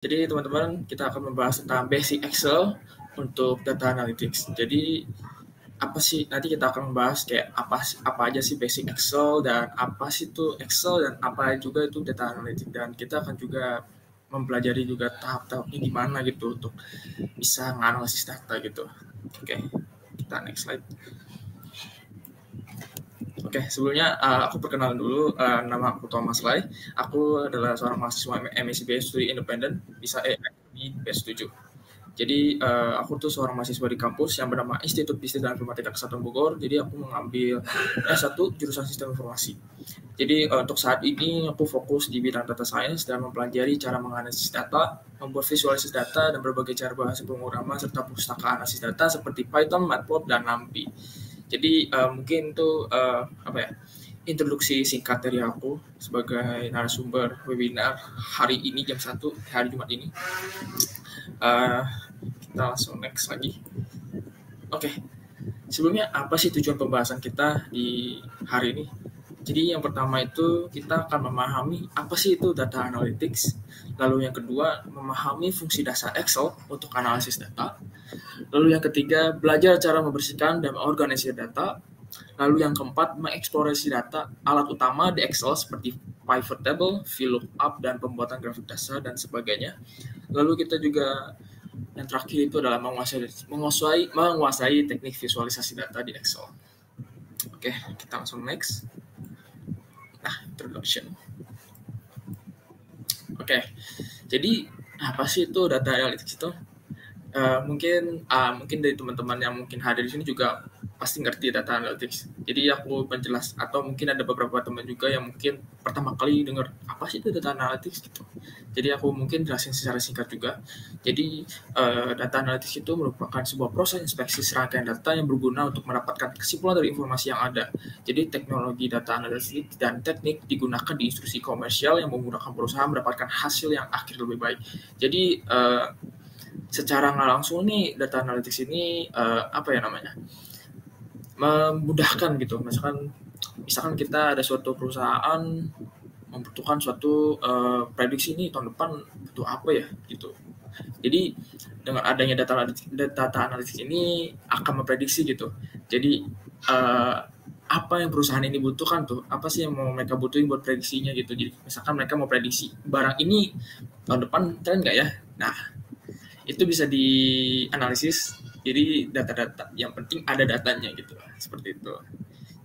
Jadi teman-teman, kita akan membahas tentang basic Excel untuk data analytics. Jadi apa sih, nanti kita akan membahas kayak apa aja sih basic Excel dan apa sih itu Excel dan apa juga itu data analytics, dan kita akan juga mempelajari juga tahap-tahapnya gimana gitu untuk bisa menganalisis data gitu. Oke, kita next slide. Oke, sebelumnya aku perkenalan dulu. Nama aku Thomas Lai. Aku adalah seorang mahasiswa MSc Studi Independen, bisa di PS7. Jadi aku tuh seorang mahasiswa di kampus yang bernama Institut Bisnis dan Informatika Kesatuan Bogor. Jadi aku mengambil S1 jurusan Sistem Informasi. Jadi untuk saat ini aku fokus di bidang data science dan mempelajari cara menganalisis data, membuat visualisasi data dan berbagai cara bahasa pemrograman serta pustaka analisis data seperti Python, Matplotlib dan NumPy. Jadi mungkin itu apa ya, introduksi singkat dari aku sebagai narasumber webinar hari ini jam 1 hari Jumat ini. Kita langsung next lagi. Oke, sebelumnya apa sih tujuan pembahasan kita di hari ini? Jadi yang pertama itu kita akan memahami apa sih itu data analytics. Lalu yang kedua, memahami fungsi dasar Excel untuk analisis data. Lalu yang ketiga, belajar cara membersihkan dan mengorganisir data. Lalu yang keempat, mengeksplorasi data alat utama di Excel seperti pivot table, VLOOKUP, dan pembuatan grafik dasar dan sebagainya. Lalu kita juga yang terakhir itu adalah menguasai teknik visualisasi data di Excel. Oke, kita langsung next. Nah, introduction. Oke, jadi apa sih itu data analytics itu? Mungkin dari teman-teman yang mungkin hadir di sini juga pasti ngerti data analytics. Jadi aku penjelas, atau mungkin ada beberapa teman juga yang mungkin pertama kali dengar apa sih itu data analytics gitu. Jadi aku mungkin jelasin secara singkat juga. Jadi data analytics itu merupakan sebuah proses inspeksi serangkaian data yang berguna untuk mendapatkan kesimpulan dari informasi yang ada. Jadi teknologi data analytics dan teknik digunakan di instruksi komersial yang memudahkan perusahaan mendapatkan hasil yang akhir lebih baik. Jadi secara nggak langsung nih data analytics ini apa ya namanya, memudahkan gitu. Misalkan kita ada suatu perusahaan membutuhkan suatu prediksi nih tahun depan butuh apa ya gitu. Jadi dengan adanya data analytics ini akan memprediksi gitu. Jadi apa yang perusahaan ini butuhkan tuh, apa sih yang mau mereka butuhin buat prediksinya gitu. Jadi misalkan mereka mau prediksi barang ini tahun depan tren nggak ya, nah itu bisa dianalisis. Jadi data-data yang penting ada datanya gitu, seperti itu.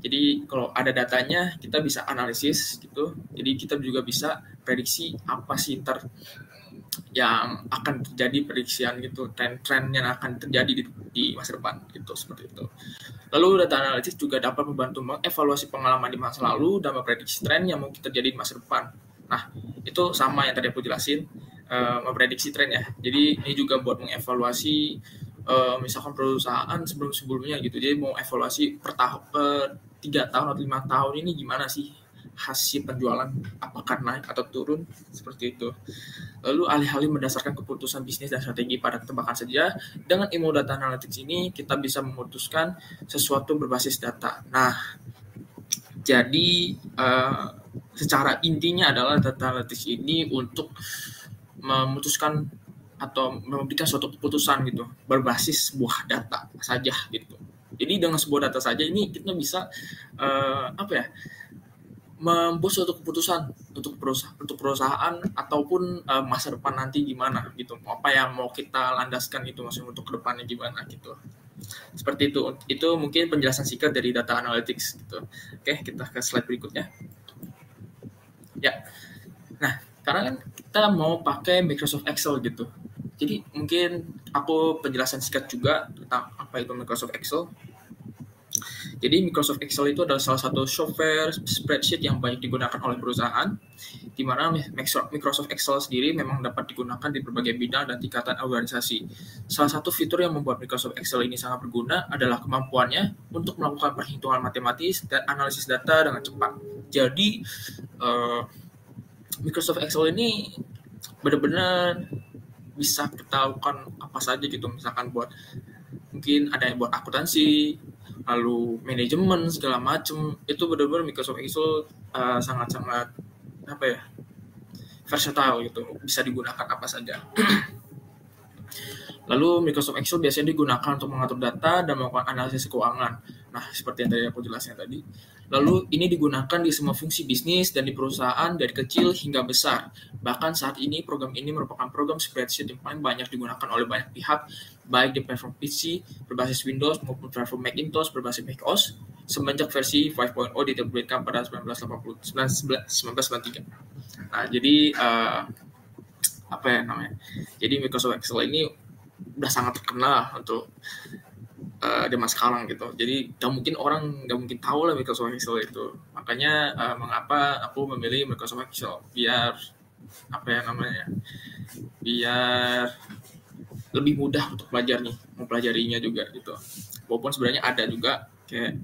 Jadi kalau ada datanya kita bisa analisis gitu, jadi kita juga bisa prediksi apa sih ntar yang akan terjadi, prediksian gitu, tren-tren yang akan terjadi di masa depan gitu, seperti itu. Lalu data analisis juga dapat membantu mengevaluasi pengalaman di masa lalu dan memprediksi tren yang mungkin terjadi di masa depan. Nah, itu sama yang tadi aku jelasin, memprediksi tren ya. Jadi ini juga buat mengevaluasi misalkan perusahaan sebelum-sebelumnya gitu. Jadi mau evaluasi per 3 tahun atau 5 tahun ini gimana sih hasil penjualan, apakah naik atau turun, seperti itu. Lalu alih-alih mendasarkan keputusan bisnis dan strategi pada ketebakan saja, dengan ilmu data analytics ini kita bisa memutuskan sesuatu berbasis data. Nah, jadi secara intinya adalah data analytics ini untuk memutuskan atau memberikan suatu keputusan gitu berbasis sebuah data saja gitu. Jadi dengan sebuah data saja ini kita bisa apa ya, membuat suatu keputusan untuk perusahaan ataupun masa depan nanti gimana gitu, apa yang mau kita landaskan gitu, maksudnya untuk kedepannya gimana gitu, seperti itu mungkin penjelasan singkat dari data analytics gitu. Oke, kita ke slide berikutnya ya. Nah, karena kan kita mau pakai Microsoft Excel gitu, jadi mungkin aku penjelasan singkat juga tentang apa itu Microsoft Excel. Jadi Microsoft Excel itu adalah salah satu software spreadsheet yang banyak digunakan oleh perusahaan, di mana Microsoft Excel sendiri memang dapat digunakan di berbagai bidang dan tingkatan organisasi. Salah satu fitur yang membuat Microsoft Excel ini sangat berguna adalah kemampuannya untuk melakukan perhitungan matematis dan analisis data dengan cepat. Jadi Microsoft Excel ini benar-benar bisa kita lakukan apa saja gitu, misalkan buat mungkin ada yang buat akuntansi, lalu manajemen segala macam, itu benar-benar Microsoft Excel sangat-sangat apa ya, versatile gitu, bisa digunakan apa saja. Lalu Microsoft Excel biasanya digunakan untuk mengatur data dan melakukan analisis keuangan. Nah, seperti yang tadi aku jelaskan tadi. Lalu ini digunakan di semua fungsi bisnis dan di perusahaan dari kecil hingga besar. Bahkan saat ini program ini merupakan program spreadsheet yang paling banyak digunakan oleh banyak pihak, baik di platform PC berbasis Windows maupun platform Macintosh berbasis macOS semenjak versi 5.0 diterbitkan pada 1993. Nah, jadi apa ya namanya? Jadi Microsoft Excel ini udah sangat terkenal untuk di masa sekarang gitu. Jadi orang nggak mungkin tahu lah Microsoft Excel itu. Makanya mengapa aku memilih Microsoft Excel biar apa ya namanya? Biar lebih mudah untuk belajar nih, mempelajarinya juga gitu. Walaupun sebenarnya ada juga kayak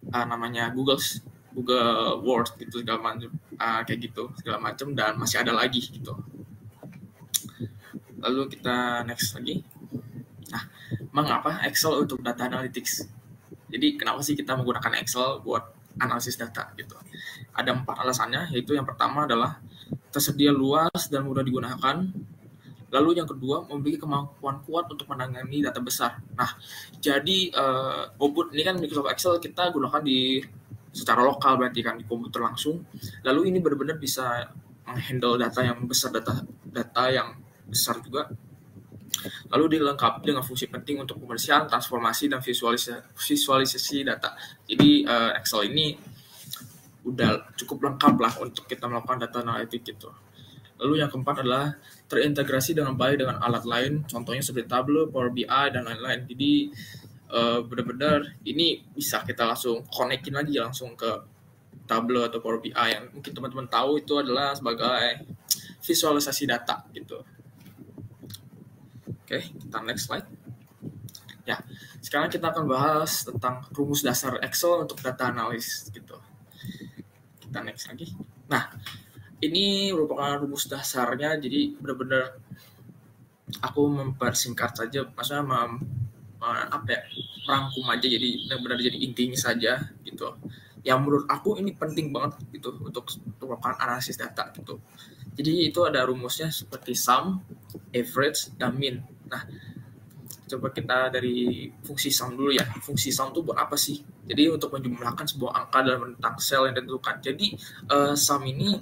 namanya Google Word gitu segala macam kayak gitu segala macam dan masih ada lagi gitu. Lalu kita next lagi. Nah, mengapa Excel untuk data analytics? Jadi kenapa sih kita menggunakan Excel buat analisis data gitu? Ada 4 alasannya, yaitu yang pertama adalah tersedia luas dan mudah digunakan. Lalu yang kedua, memiliki kemampuan kuat untuk menangani data besar. Nah, jadi ini kan Microsoft Excel kita gunakan di secara lokal berarti kan di komputer langsung. Lalu ini benar-benar bisa menghandle data yang besar, data yang besar juga. Lalu dilengkapi dengan fungsi penting untuk pembersihan, transformasi, dan visualisasi data. Jadi Excel ini udah cukup lengkap lah untuk kita melakukan data analitik gitu. Lalu yang keempat adalah terintegrasi dengan baik dengan alat lain, contohnya seperti Tableau, Power BI, dan lain-lain. Jadi benar-benar ini bisa kita langsung konekin lagi langsung ke Tableau atau Power BI yang mungkin teman-teman tahu itu adalah sebagai visualisasi data gitu. Oke, kita next slide. Ya, sekarang kita akan bahas tentang rumus dasar Excel untuk data analis gitu. Kita next lagi. Nah, ini merupakan rumus dasarnya, jadi benar-benar aku mempersingkat saja, maksudnya merangkum aja, jadi benar-benar jadi intinya saja gitu. Yang menurut aku ini penting banget gitu untuk melakukan analisis data gitu. Jadi itu ada rumusnya seperti sum, average, dan mean. Nah, coba kita dari fungsi sum dulu ya. Fungsi sum itu buat apa sih? Jadi untuk menjumlahkan sebuah angka dalam rentang sel yang ditentukan. Jadi sum ini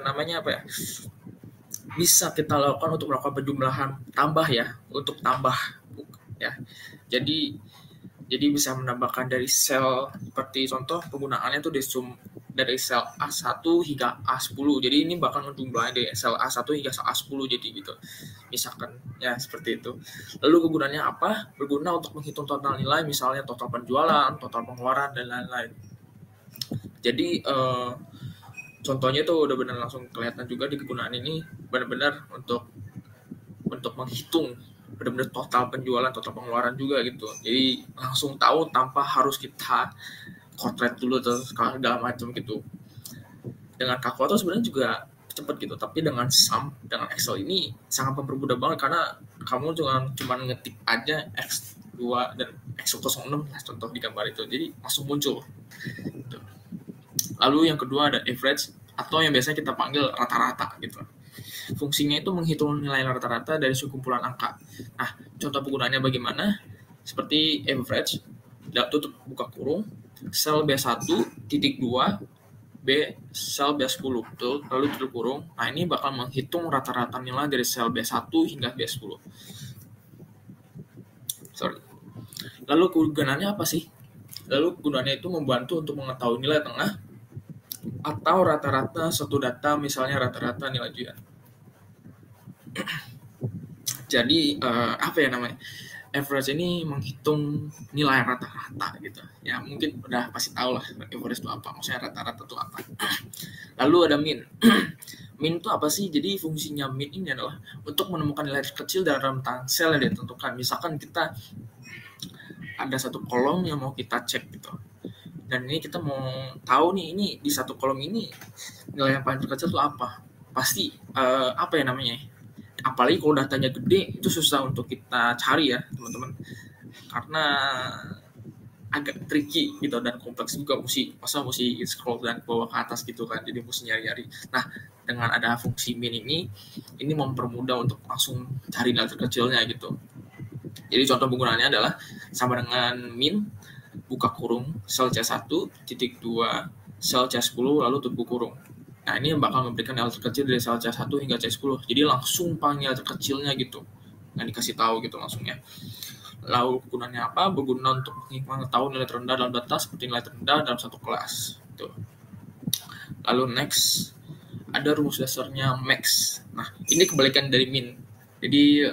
namanya apa ya? Bisa kita lakukan untuk melakukan penjumlahan tambah ya, untuk tambah ya. Jadi bisa menambahkan dari sel, seperti contoh penggunaannya itu dari sel A1 hingga A10. Jadi ini bakal menjumlahkan dari sel A1 hingga sel A10 jadi gitu. Misalkan ya seperti itu. Lalu kegunaannya apa? Berguna untuk menghitung total nilai, misalnya total penjualan, total pengeluaran, dan lain-lain. Jadi contohnya tuh udah benar langsung kelihatan juga di kegunaan ini, benar-benar untuk menghitung benar-benar total penjualan, total pengeluaran juga gitu. Jadi langsung tahu tanpa harus kita kotret dulu terus segala macam gitu. Dengan kalkulator sebenarnya juga cepat gitu, tapi dengan sum, dengan Excel ini sangat mempermudah banget karena kamu cuma ngetik aja X2 dan X06 lah contoh di gambar itu, jadi langsung muncul gitu. Lalu yang kedua ada average atau yang biasanya kita panggil rata-rata gitu. Fungsinya itu menghitung nilai rata-rata dari sekumpulan angka. Nah, contoh penggunaannya bagaimana? Seperti average, tutup buka kurung, sel B1 titik 2 B sel B10 lalu tutup kurung. Nah, ini bakal menghitung rata-rata nilai dari sel B1 hingga B10. Lalu kegunaannya apa sih? Lalu kegunaannya itu membantu untuk mengetahui nilai tengah atau rata-rata suatu data, misalnya rata-rata nilai jual. Jadi apa ya namanya? Average ini menghitung nilai rata-rata gitu. Ya mungkin udah pasti tahu lah average itu apa, maksudnya rata-rata itu apa. Lalu ada mean. Mean itu apa sih? Jadi fungsinya mean ini adalah untuk menemukan nilai kecil dalam rentang sel yang ditentukan. Misalkan kita ada satu kolom yang mau kita cek gitu. Dan ini kita mau tahu nih, ini di satu kolom ini nilai yang paling terkecil itu apa? Pasti apa ya namanya? Apalagi kalau datanya gede, itu susah untuk kita cari ya teman-teman, karena agak tricky gitu dan kompleks juga, mesti scroll dan bawah ke atas gitu kan, jadi mesti nyari-nyari. Nah, dengan ada fungsi min ini mempermudah untuk langsung cari nilai terkecilnya gitu. Jadi contoh penggunaannya adalah sama dengan min buka kurung sel C1 titik 2 sel C10 lalu tutup kurung. Nah, ini bakal memberikan nilai terkecil dari sel C1 hingga C10. Jadi langsung panggil terkecilnya gitu. Nah, dikasih tahu gitu langsungnya. Lalu gunanya apa? Berguna untuk mengetahui nilai terendah dalam data seperti nilai terendah dalam satu kelas. Gitu. Lalu next, ada rumus dasarnya max. Nah, ini kebalikan dari min. Jadi,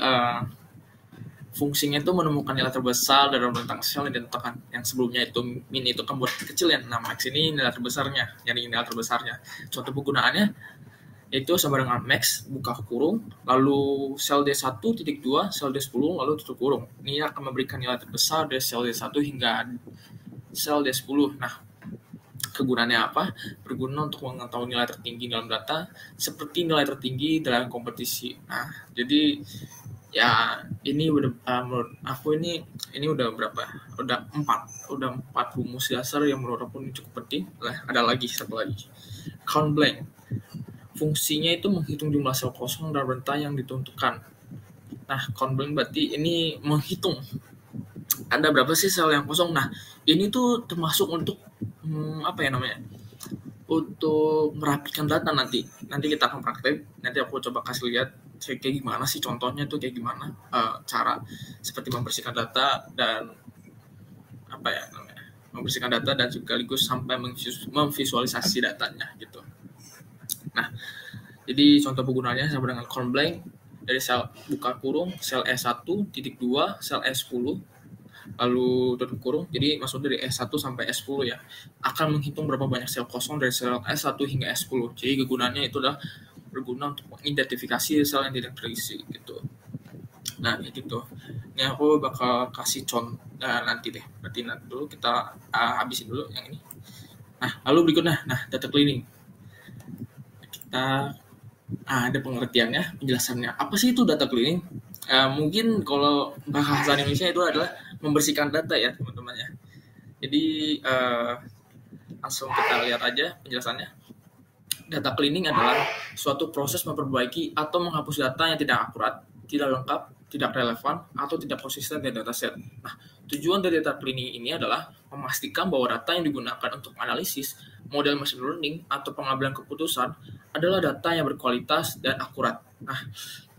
fungsinya itu menemukan nilai terbesar dalam rentang sel yang ditentukan. Yang sebelumnya itu min itu kan buat kecil ya. Nah, max ini nilai terbesarnya, nyari nilai terbesarnya. Contoh penggunaannya itu sama dengan max buka kurung lalu sel D1 titik 2 sel D10 lalu tutup kurung. Ini akan memberikan nilai terbesar dari sel D1 hingga sel D10. Nah, kegunaannya apa? Berguna untuk mengetahui nilai tertinggi dalam data seperti nilai tertinggi dalam kompetisi. Nah, jadi ya ini udah menurut aku ini udah berapa? Udah 4 rumus dasar yang menurut aku ini cukup penting. Nah, ada lagi satu lagi. Count blank. Fungsinya itu menghitung jumlah sel kosong dan rentang yang ditentukan. Nah, count blank berarti ini menghitung ada berapa sih sel yang kosong. Nah, ini tuh termasuk untuk apa ya namanya? Untuk merapikan data nanti. Nanti kita akan praktek. Nanti aku coba kasih lihat kayak gimana sih contohnya tuh kayak gimana cara seperti membersihkan data dan apa ya namanya? Membersihkan data dan sekaligus sampai memvisualisasi datanya gitu. Nah, jadi contoh penggunaannya sama dengan count blank dari sel buka kurung sel S1 titik 2 sel S10 lalu tutup kurung. Jadi maksud dari S1 sampai S10 ya, akan menghitung berapa banyak sel kosong dari sel S1 hingga S10. Jadi kegunaannya itu adalah berguna untuk mengidentifikasi sel yang tidak terisi gitu. Nah, kayak gitu. Ini aku bakal kasih contoh nanti deh. Berarti nanti dulu kita habisin dulu yang ini. Nah, lalu berikutnya, data cleaning. Kita ada pengertiannya, penjelasannya. Apa sih itu data cleaning? Mungkin kalau bahasa Indonesia itu adalah membersihkan data ya teman-teman ya. Jadi langsung kita lihat aja penjelasannya. Data cleaning adalah suatu proses memperbaiki atau menghapus data yang tidak akurat, tidak lengkap, tidak relevan, atau tidak konsisten dari dataset. Nah, tujuan dari data cleaning ini adalah memastikan bahwa data yang digunakan untuk analisis, model machine learning, atau pengambilan keputusan adalah data yang berkualitas dan akurat. Nah,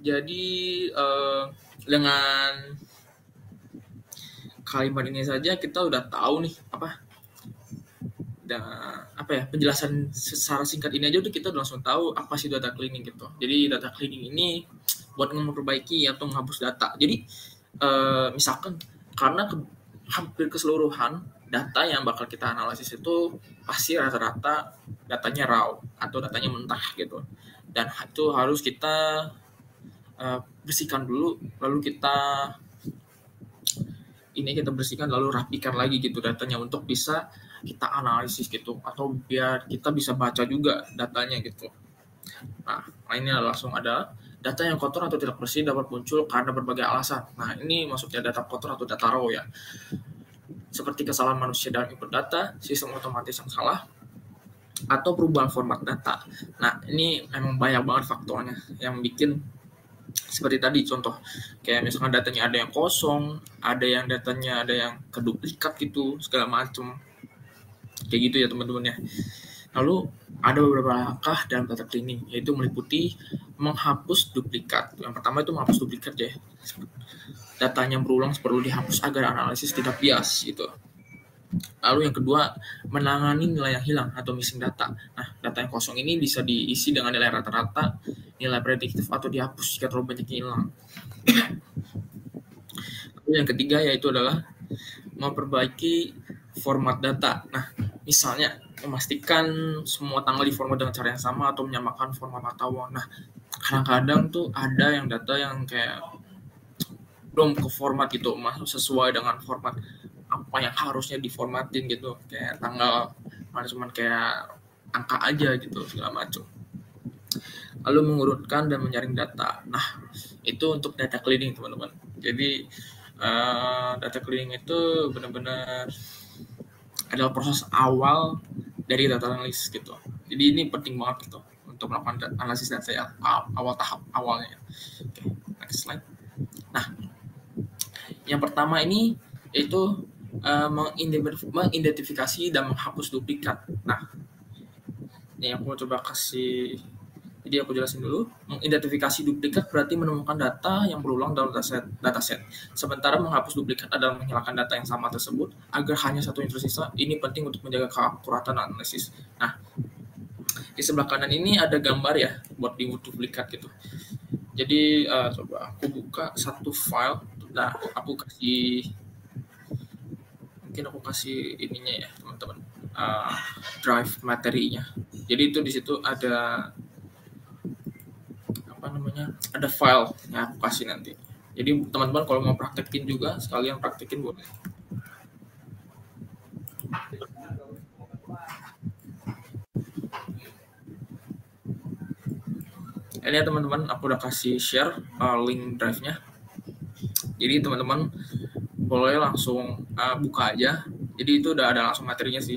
jadi dengan kalimat ini saja kita udah tahu nih penjelasan secara singkat ini aja udah kita udah langsung tahu apa sih data cleaning gitu. Jadi data cleaning ini buat memperbaiki atau menghapus data. Jadi misalkan karena hampir keseluruhan data yang bakal kita analisis itu pasti rata-rata datanya raw atau datanya mentah gitu. Dan itu harus kita bersihkan dulu, lalu kita bersihkan lalu rapikan lagi gitu datanya untuk bisa kita analisis gitu, atau biar kita bisa baca juga datanya gitu. Nah, lainnya langsung ada data yang kotor atau tidak bersih dapat muncul karena berbagai alasan. Nah, ini maksudnya data kotor atau data raw ya. Seperti kesalahan manusia dalam input data, sistem otomatis yang salah, atau perubahan format data. Nah, ini memang banyak banget faktornya yang bikin seperti tadi contoh kayak misalkan datanya ada yang kosong, ada yang datanya ada yang keduplikat gitu, segala macam. Kayak gitu ya teman-teman ya. Lalu ada beberapa langkah dalam data cleaning, yaitu meliputi menghapus duplikat. Yang pertama itu menghapus duplikat ya. Datanya berulang perlu dihapus agar analisis tidak bias gitu. Lalu yang kedua, menangani nilai yang hilang atau missing data. Nah, data yang kosong ini bisa diisi dengan nilai rata-rata, nilai prediktif, atau dihapus jika terlalu banyak yang hilang. Lalu yang ketiga yaitu adalah memperbaiki format data. Nah, misalnya memastikan semua tanggal di format dengan cara yang sama atau menyamakan format atau. Nah, kadang-kadang tuh ada yang data yang kayak belum ke format gitu, masuk sesuai dengan format apa yang harusnya diformatin gitu, kayak tanggal cuma kayak angka aja gitu segala macam. Lalu mengurutkan dan menyaring data. Nah, itu untuk data cleaning teman-teman. Jadi data cleaning itu benar-benar adalah proses awal dari data analis gitu. Jadi ini penting banget gitu untuk melakukan analisis data ya, awal tahap awalnya. Oke, next slide. Nah, yang pertama ini yaitu mengidentifikasi dan menghapus duplikat. Nah, ini aku coba kasih. Jadi aku jelasin dulu. Mengidentifikasi duplikat berarti menemukan data yang berulang dalam dataset. Sementara menghapus duplikat adalah menghilangkan data yang sama tersebut agar hanya satu yang tersisa. Ini penting untuk menjaga keakuratan analisis. Nah, di sebelah kanan ini ada gambar ya buat di duplikat gitu. Jadi coba aku buka satu file. Nah, mungkin aku kasih ininya ya teman-teman, drive materinya. Jadi itu di situ ada ada file yang aku kasih nanti. Jadi teman-teman kalau mau praktekin juga sekalian praktekin boleh. Ini ya teman-teman, aku udah kasih share link drive-nya. Jadi teman-teman boleh langsung buka aja. Jadi itu udah ada langsung materinya sih.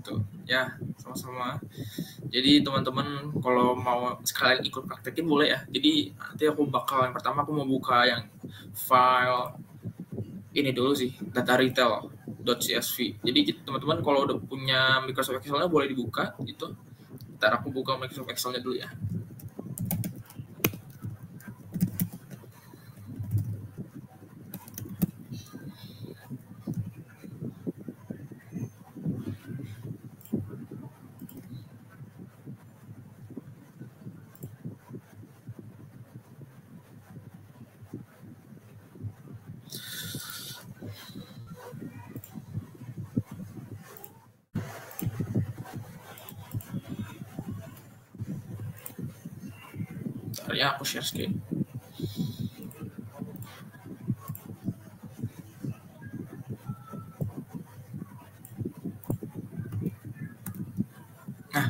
Tuh ya, sama-sama. Jadi teman-teman kalau mau sekalian ikut praktekin boleh ya. Jadi nanti aku bakal yang pertama aku mau buka yang file ini dulu sih, data retail.csv. Jadi teman-teman kalau udah punya Microsoft Excel-nya boleh dibuka gitu. Ntar aku buka Microsoft Excel-nya dulu ya. Ntar ya aku share screen. Nah,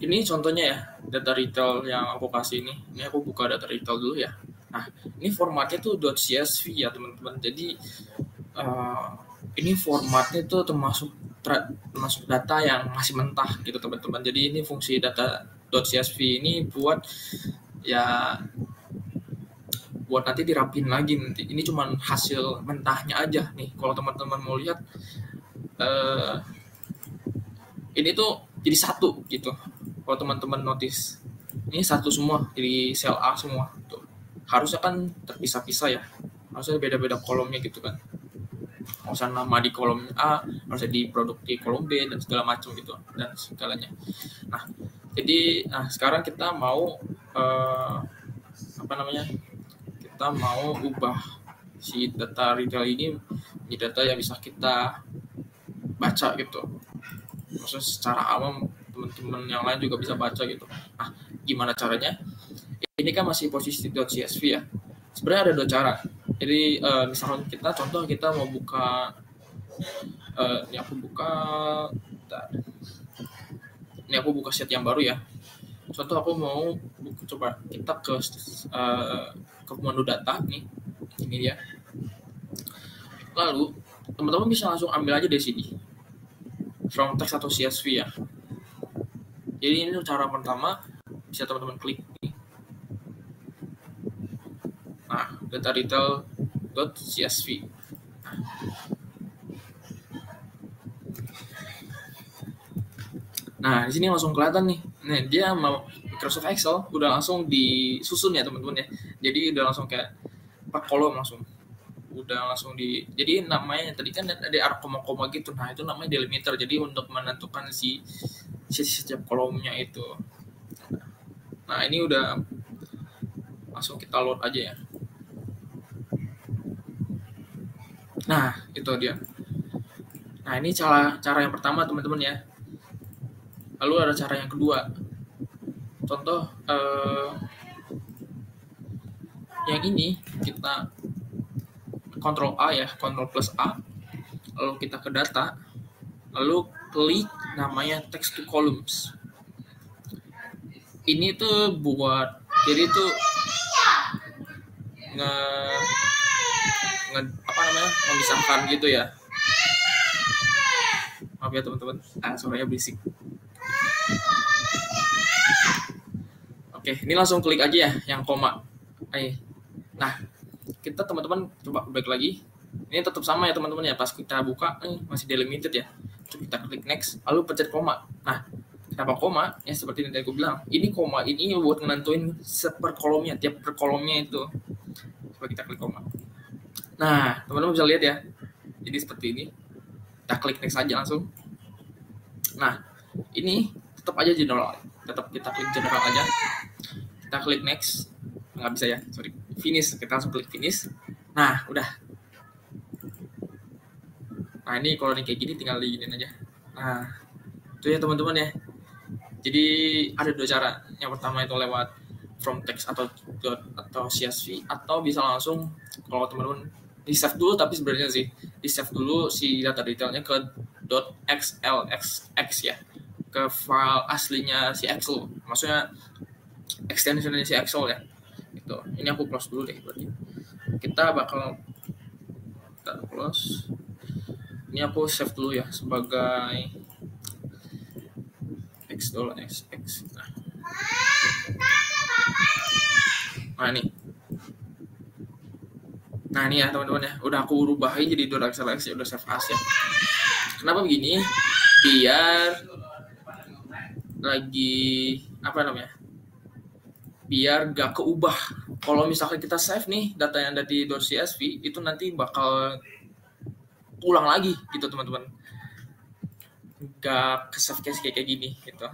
ini contohnya ya, data retail yang aku kasih ini. Ini aku buka data retail dulu ya. Nah, ini formatnya tuh .csv ya teman-teman. Jadi ini formatnya tuh termasuk data yang masih mentah gitu teman-teman. Jadi ini fungsi data .csv ini buat nanti dirapin lagi nanti. Ini cuman hasil mentahnya aja nih. Kalau teman-teman mau lihat ini tuh jadi satu gitu. Kalau teman-teman notice ini satu semua, jadi sel A semua tuh. Harusnya kan terpisah-pisah ya, harusnya beda-beda kolomnya gitu kan. Harusnya nama di kolom A, harusnya di produk di kolom B dan segala macam gitu dan segalanya. Nah, jadi sekarang kita mau kita mau ubah si data retail ini menjadi data yang bisa kita baca gitu. Maksudnya secara awam teman-teman yang lain juga bisa baca gitu. Nah, gimana caranya? Ini kan masih posisi .csv ya. Sebenarnya ada dua cara. Jadi misalkan kita mau buka, ini aku buka sheet yang baru ya. Contoh aku mau coba kita ke menu data nih, ini dia. Lalu teman-teman bisa langsung ambil aja dari sini from text atau CSV ya. Jadi ini cara pertama, bisa teman-teman klik nih. Nah, data retail.csv. Nah, di sini langsung kelihatan nih. Nah, dia mau Microsoft Excel udah langsung disusun ya teman-teman ya. Jadi udah langsung kayak per kolom langsung. Udah langsung jadi namanya tadi kan ada koma-koma gitu. Nah, itu namanya delimiter. Jadi untuk menentukan si setiap kolomnya itu. Nah, ini udah langsung kita load aja ya. Nah, itu dia. Nah, ini cara yang pertama teman-teman ya. Lalu ada cara yang kedua. Contoh yang ini kita Ctrl A ya, Ctrl plus A. Lalu kita ke data. Lalu klik namanya text to columns. Ini tuh buat jadi tuh memisahkan gitu ya. Maaf ya teman-teman, suaranya berisik. Oke, ini langsung klik aja ya yang koma. Nah, kita teman-teman coba balik lagi. Ini tetap sama ya teman-teman ya, pas kita buka masih delimited ya. Coba kita klik next, lalu pencet koma. Nah, kenapa koma? Ya seperti yang tadi aku bilang, ini koma ini buat nentuin per kolomnya, tiap per kolomnya itu. Coba kita klik koma. Nah, teman-teman bisa lihat ya. Jadi seperti ini. Kita klik next aja langsung. Nah, ini tetap aja general. Tetap kita klik general aja. Kita klik next. Nggak bisa ya, sorry. Finish. Kita langsung klik finish. Nah, udah. Nah, ini kalau ini kayak gini tinggal diginin aja. Nah, itu ya teman-teman ya. Jadi ada dua cara. Yang pertama itu lewat from text atau CSV, atau bisa langsung kalau teman-teman di save dulu, tapi sebenarnya sih di save dulu si data detailnya ke .xlsx ya, ke file aslinya si Excel, maksudnya extensionnya si Excel ya. Gitu. Ini aku close dulu deh berarti. Kita bakal close. Ini aku save dulu ya sebagai x. Nah ini. Nah ini ya teman-teman ya, udah aku rubahin jadi .xlsx ya, udah save as ya. Kenapa begini? Biar lagi apa namanya? Biar gak keubah. Kalau misalkan kita save nih data yang dari .csv itu nanti bakal ulang lagi gitu teman-teman. Gak ke-save case kayak gini gitu.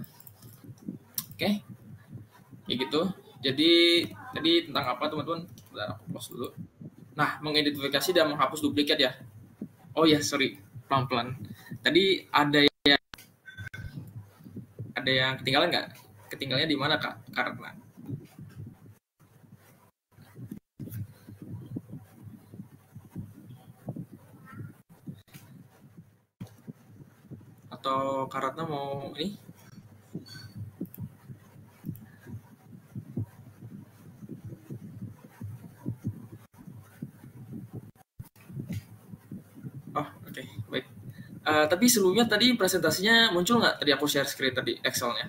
Oke. Kayak gitu. Jadi tentang apa teman-teman? Udah aku close dulu. Nah, mengidentifikasi dan menghapus duplikat ya. Oh ya, sorry, pelan-pelan. Tadi ada yang ketinggalan nggak? Ketinggalannya di mana Kak? Karena atau Karatna mau ini? Oh, oke, baik. Tapi sebelumnya tadi presentasinya muncul nggak? Tadi aku share screen tadi Excel-nya.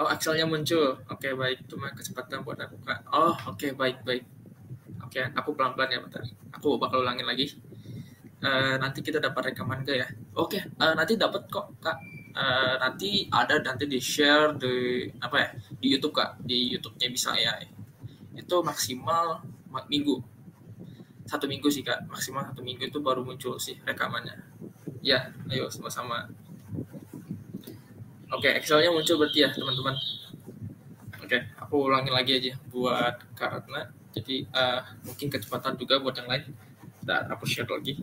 Oh, Excel-nya muncul. Oke, baik. Cuma kesempatan buat aku Kak. Oh, oke, baik. Oke, aku pelan-pelan ya bentar. Aku bakal ulangin lagi. Nanti kita dapat rekaman gak ya? Oke, nanti dapat kok Kak. Nanti ada nanti di share di apa ya, di YouTube Kak, di YouTube-nya bisa ya. Itu maksimal minggu, 1 minggu sih Kak, maksimal 1 minggu itu baru muncul sih rekamannya ya. Ayo sama-sama. Oke, Excel-nya muncul berarti ya teman-teman. Oke, aku ulangin lagi aja buat Karatna, jadi mungkin kecepatan juga buat yang lain. Dan aku share lagi.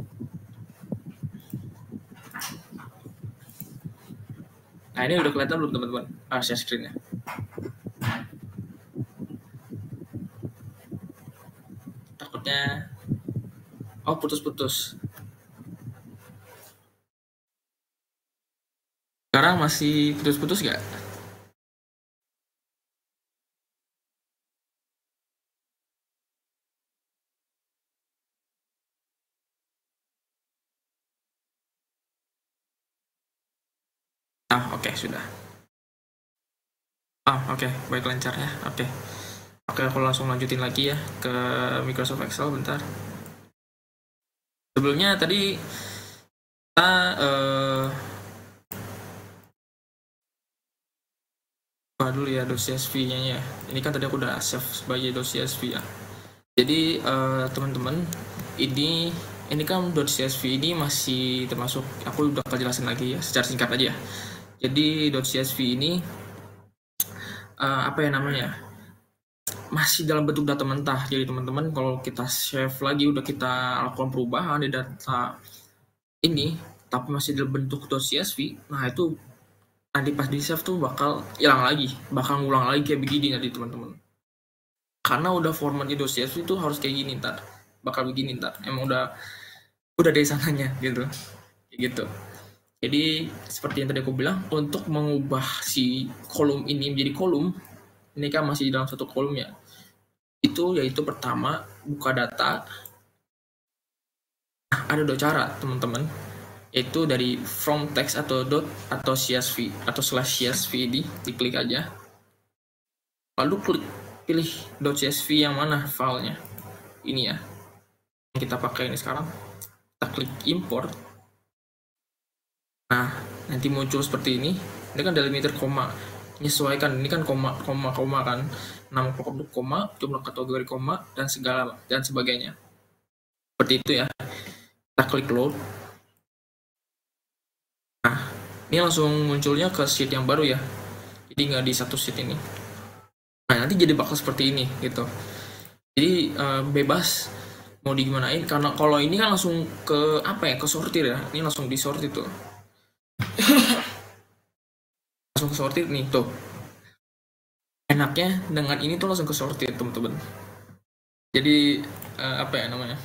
Nah, ini udah kelihatan belum teman-teman? Share screen-nya. Takutnya putus-putus. Sekarang masih putus-putus nggak? Oke, sudah. Oke, baik, lancar ya. Oke, aku langsung lanjutin lagi ya ke Microsoft Excel bentar. Sebelumnya tadi kita dulu ya .csv-nya ya. Ini kan tadi aku udah save sebagai .csv ya. Jadi teman-teman, ini kan .csv ini masih termasuk, aku udah jelasin lagi ya secara singkat aja ya. Jadi .csv ini apa ya namanya, masih dalam bentuk data mentah. Jadi teman-teman kalau kita save lagi, udah kita lakukan perubahan di data ini tapi masih dalam bentuk .csv, nah itu nanti pas di save tuh bakal hilang lagi, bakal ngulang lagi kayak begini nanti teman-teman, karena udah formatnya .csv itu harus kayak gini ntar, bakal begini ntar, emang udah dari sananya gitu. Jadi seperti yang tadi aku bilang, untuk mengubah si kolom ini menjadi kolom, ini kan masih dalam satu kolom ya. Itu yaitu pertama buka data. Nah, ada dua cara teman-teman, yaitu dari from text atau dot atau csv atau slash csv ini diklik aja. Lalu klik pilih .csv yang mana filenya. Ini ya. Yang kita pakai ini sekarang. Kita klik import. Nah, nanti muncul seperti ini. Ini kan delimiter koma. Menyesuaikan, ini kan koma kan. Nama produk koma, jumlah kategori koma, dan segala dan sebagainya. Seperti itu ya. Kita klik load. Nah, ini langsung munculnya ke sheet yang baru ya. Jadi nggak di satu sheet ini. Nah, nanti jadi bakal seperti ini gitu. Jadi bebas mau digimanain, karena kalau ini kan langsung ke apa ya, ke sortir ya. Ini langsung disortir tuh. Langsung ke sortir nih tuh. Enaknya dengan ini tuh langsung ke sortir teman-teman. Jadi apa ya namanya?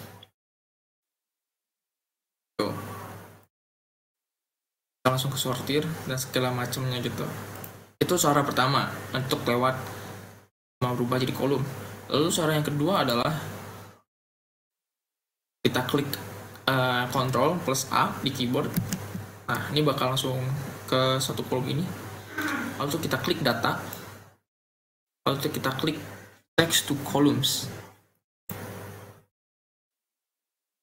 Tuh. Langsung ke sortir dan segala macamnya gitu. Itu cara pertama untuk lewat mau berubah jadi kolom. Lalu cara yang kedua adalah kita klik Ctrl plus A di keyboard. Nah, ini bakal langsung ke satu kolom ini. Lalu kita klik data. Lalu kita klik text to columns.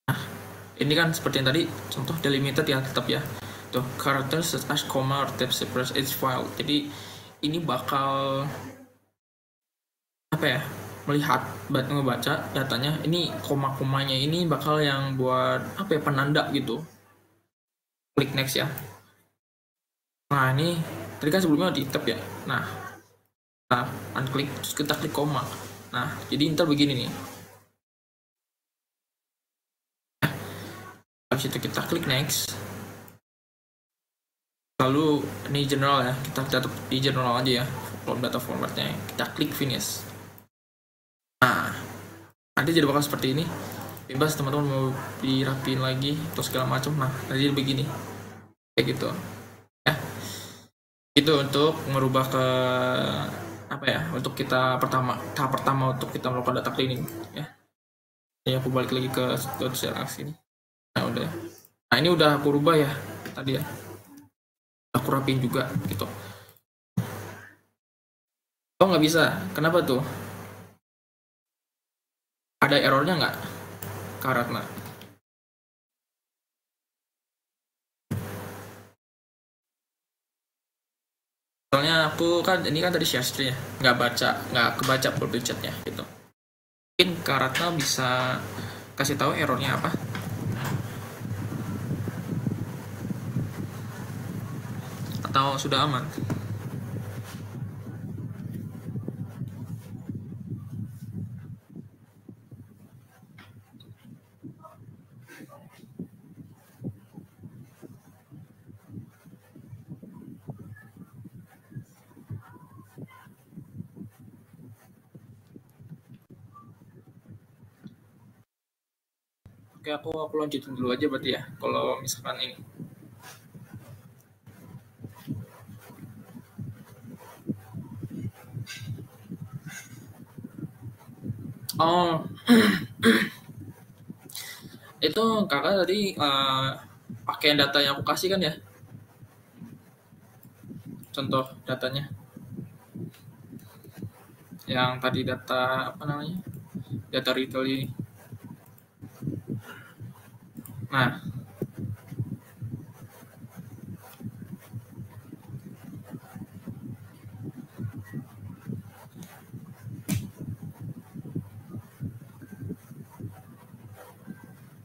Nah, ini kan seperti yang tadi, contoh delimited ya tetap ya. Tuh, characters such as comma or tab separates each file. Jadi ini bakal apa ya? Melihat ngebaca datanya, ini koma-komanya ini bakal yang buat apa ya, penanda gitu. Klik next ya. Nah, ini tadi kan sebelumnya di tab ya. Nah, kita unklik, terus kita klik koma. Nah, jadi ntar begini nih. Habis itu kita klik next. Lalu ini general ya, kita tutup di general aja ya, data formatnya. Kita klik finish. Nah, nanti jadi bakal seperti ini. Bebas teman-teman mau dirapiin lagi atau segala macam. Nah, jadi begini, kayak gitu ya. Itu untuk merubah ke apa ya, untuk kita tahap pertama untuk kita melakukan data cleaning ya. Ini aku balik lagi ke .clx ini. Nah, udah. Nah, ini udah aku rubah ya tadi ya. Aku rapiin juga gitu. Oh, nggak bisa. Kenapa tuh? Ada errornya nggak, Kak Ratna? Soalnya aku kan ini kan tadi share screen ya, nggak kebaca full chatnya gitu. Mungkin Kak Ratna bisa kasih tahu errornya apa? Atau sudah aman? Oke, aku lanjutin dulu aja berarti ya. Kalau misalkan ini. Oh, itu kakak tadi pakai data yang aku kasih kan ya? Contoh datanya. Yang tadi data apa namanya? Data retail ini.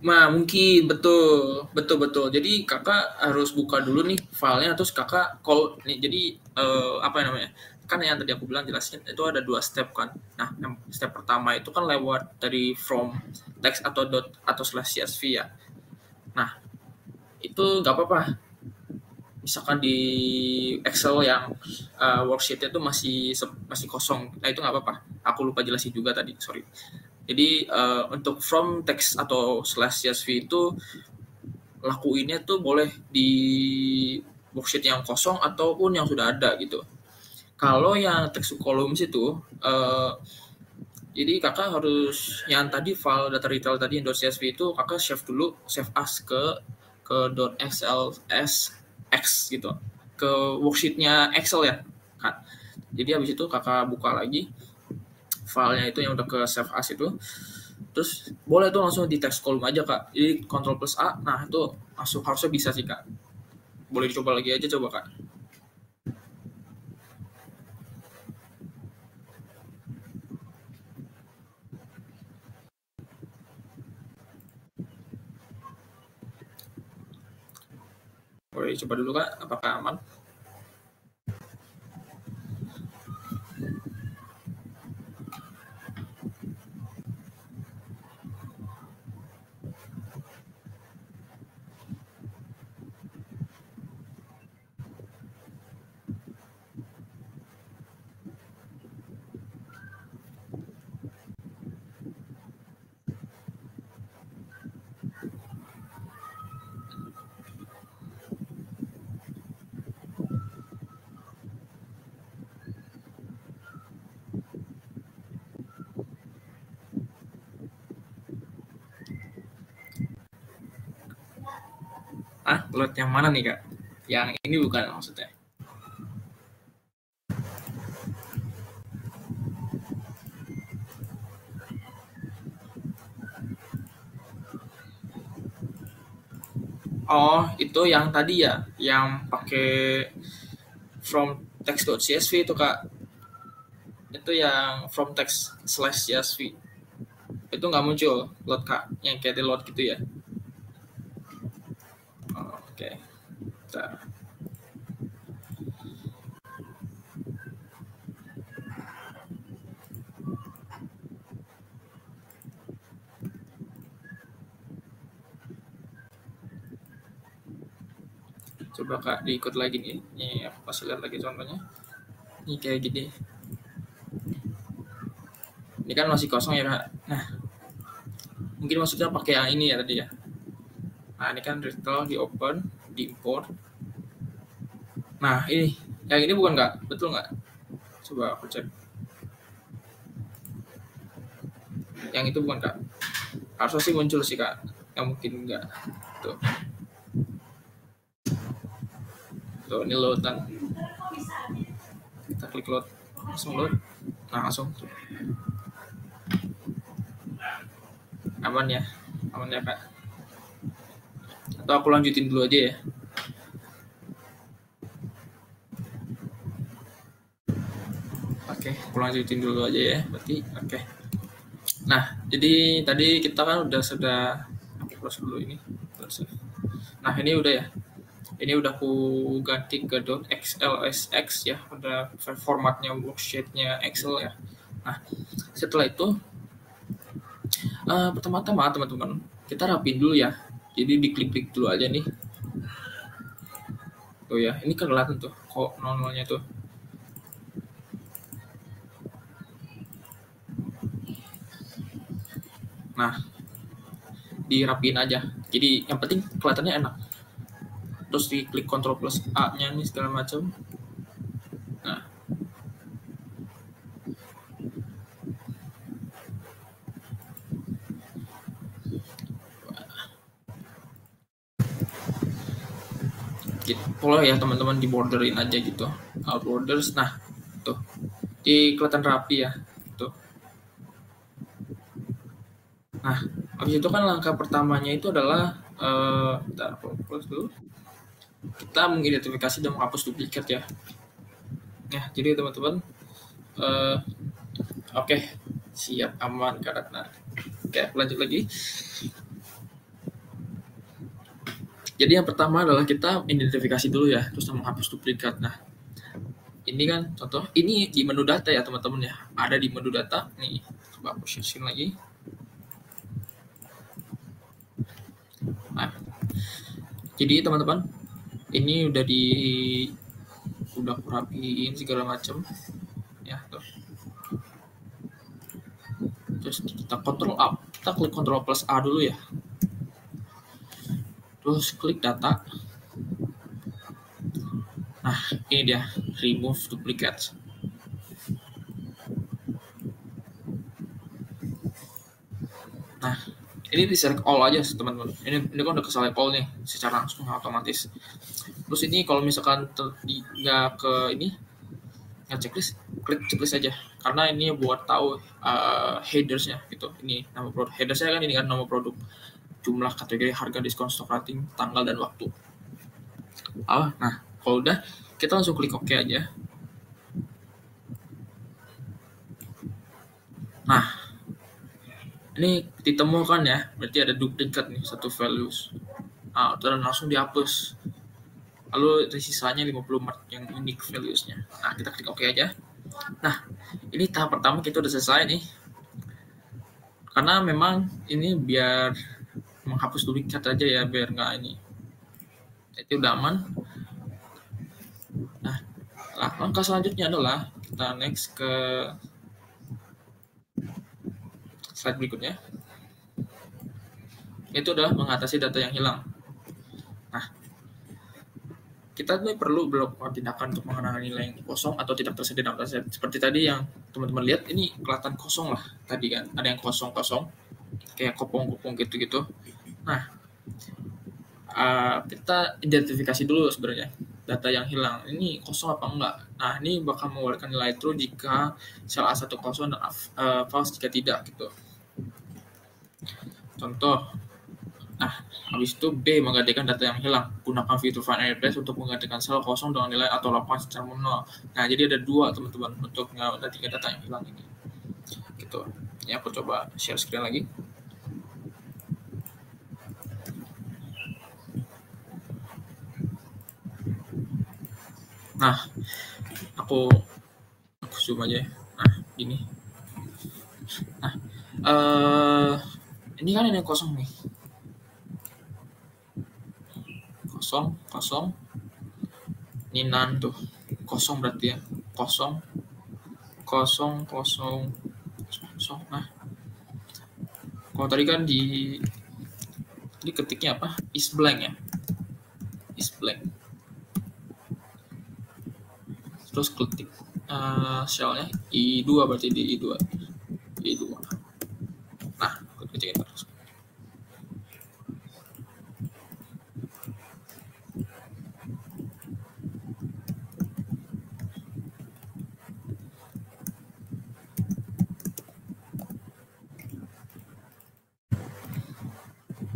Nah, mungkin betul. Jadi kakak harus buka dulu nih filenya, terus kakak call nih. Jadi apa namanya? Kan yang tadi aku bilang jelasin itu ada 2 step kan. Nah, yang step pertama itu kan lewat dari from text atau dot atau slash csv ya. Nah, itu nggak apa-apa. Misalkan di Excel yang worksheet itu masih kosong, nah itu nggak apa-apa. Aku lupa jelasin juga tadi, sorry. Jadi untuk from text atau slash csv itu lakuinnya tuh boleh di worksheet yang kosong ataupun yang sudah ada gitu. Kalau yang text to columns itu, jadi kakak harus yang tadi file data retail tadi yang .csv itu kakak save dulu, save as ke .xlsx gitu, ke worksheetnya Excel ya kan. Jadi habis itu kakak buka lagi filenya itu yang udah ke save as itu, terus boleh tuh langsung di text column aja kak. Jadi Ctrl plus A, nah itu langsung harusnya bisa sih kak. Boleh dicoba lagi aja coba kak. Boleh coba dulu kak, apakah aman? Load yang mana nih kak? Yang ini bukan maksudnya? Oh, itu yang tadi ya, yang pakai from text.csv itu kak. Itu yang from text/csv. Itu nggak muncul load kak, yang kayak di load gitu ya. Oh, oke. Bentar. Coba kak diikut lagi nih. Ini aku kasih lihat lagi contohnya. Ini kayak gini. Ini kan masih kosong ya kak. Nah, mungkin maksudnya pakai yang ini ya tadi ya. Nah, ini kan retail di open, di import. Nah, ini yang ini bukan nggak? Betul nggak? Coba aku cek. Yang itu bukan kak? Harusnya sih muncul sih kak. Yang mungkin enggak. Tuh. Tuh, ini load kan. Kita klik load. Langsung load. Nah, langsung. Aman ya? Aman ya kak? Atau aku lanjutin dulu aja ya? Oke, aku lanjutin dulu aja ya. Berarti oke. Nah, jadi tadi kita kan sudah aku close dulu ini. Nah, ini udah ya. Ini udah aku ganti ke .xlsx ya, ada formatnya worksheetnya Excel ya. Nah, setelah itu pertama-tama teman-teman kita rapin dulu ya. Jadi diklik-klik dulu aja nih. Tuh ya, ini kan kelihatan tuh kok nolnya tuh. Nah, dirapiin aja. Jadi yang penting kelihatannya enak. Terus diklik Ctrl plus A-nya nih segala macam. Nah, gitu. Kalau ya teman-teman di borderin aja gitu. Out borders. Nah, tuh. Di kelihatan rapi ya. Tuh. Nah, habis itu kan langkah pertamanya itu adalah bentar, aku close dulu. Kita mengidentifikasi dan menghapus duplikat ya. Nah, jadi teman-teman oke, siap aman karena oke, lanjut lagi. Jadi yang pertama adalah kita identifikasi dulu ya, terus menghapus duplikat. Nah, ini kan contoh, ini di menu data ya teman-teman ya, ada di menu data nih. Coba aku share lagi. Nah, jadi teman-teman, ini udah aku rapiin segala macam ya tuh. Terus kita Ctrl A, kita klik Ctrl plus A dulu ya. terus klik data. Nah, ini dia, remove duplicate. Nah, ini di select all aja teman-teman. Ini kan udah ke select all nih secara langsung otomatis. Terus ini kalau misalkan nggak ke ini nggak checklist, klik checklist aja karena ini buat tahu headersnya gitu. Ini nama produk, headersnya kan ini kan nama produk, jumlah, kategori, harga, diskon, stok rating, tanggal dan waktu. Nah kalau udah kita langsung klik OK aja. Nah ini ditemukan ya, berarti ada duplikat nih satu values. Dan langsung dihapus. Lalu sisanya 54 yang unique values-nya. Nah, kita klik OK aja. Nah, ini tahap pertama kita udah selesai nih. Karena memang ini biar menghapus duplikat aja ya, biar nggak ini. Itu udah aman. Nah, langkah selanjutnya adalah kita next ke slide berikutnya. Itu adalah mengatasi data yang hilang. Nah, kita tuh perlu melakukan tindakan untuk mengenali nilai yang kosong atau tidak tersedia dalam dataset. Seperti tadi yang teman-teman lihat, ini kelihatan kosong lah tadi kan, ada yang kosong-kosong kayak kopong-kopong gitu-gitu. Nah, kita identifikasi dulu sebenarnya data yang hilang ini kosong apa enggak. Nah, ini bakal mengeluarkan nilai true jika sel A1 kosong dan false jika tidak gitu. Contoh, nah, habis itu B menggantikan data yang hilang. Gunakan fitur find and replace untuk menggantikan sel kosong dengan nilai atau lakukan secara manual. Nah, jadi ada dua teman-teman untuk menggantikan data yang hilang ini. Gitu. Ya, aku coba share screen lagi. Nah, aku zoom aja. Nah, gini. Nah, ini kan ini kosong nih. Kosong. Ini none tuh. Kosong berarti ya. Kosong. Nah, kalau tadi kan di ketiknya apa? Is blank ya. Is blank. Terus klik shellnya I2 berarti di I2. Nah, klik terus.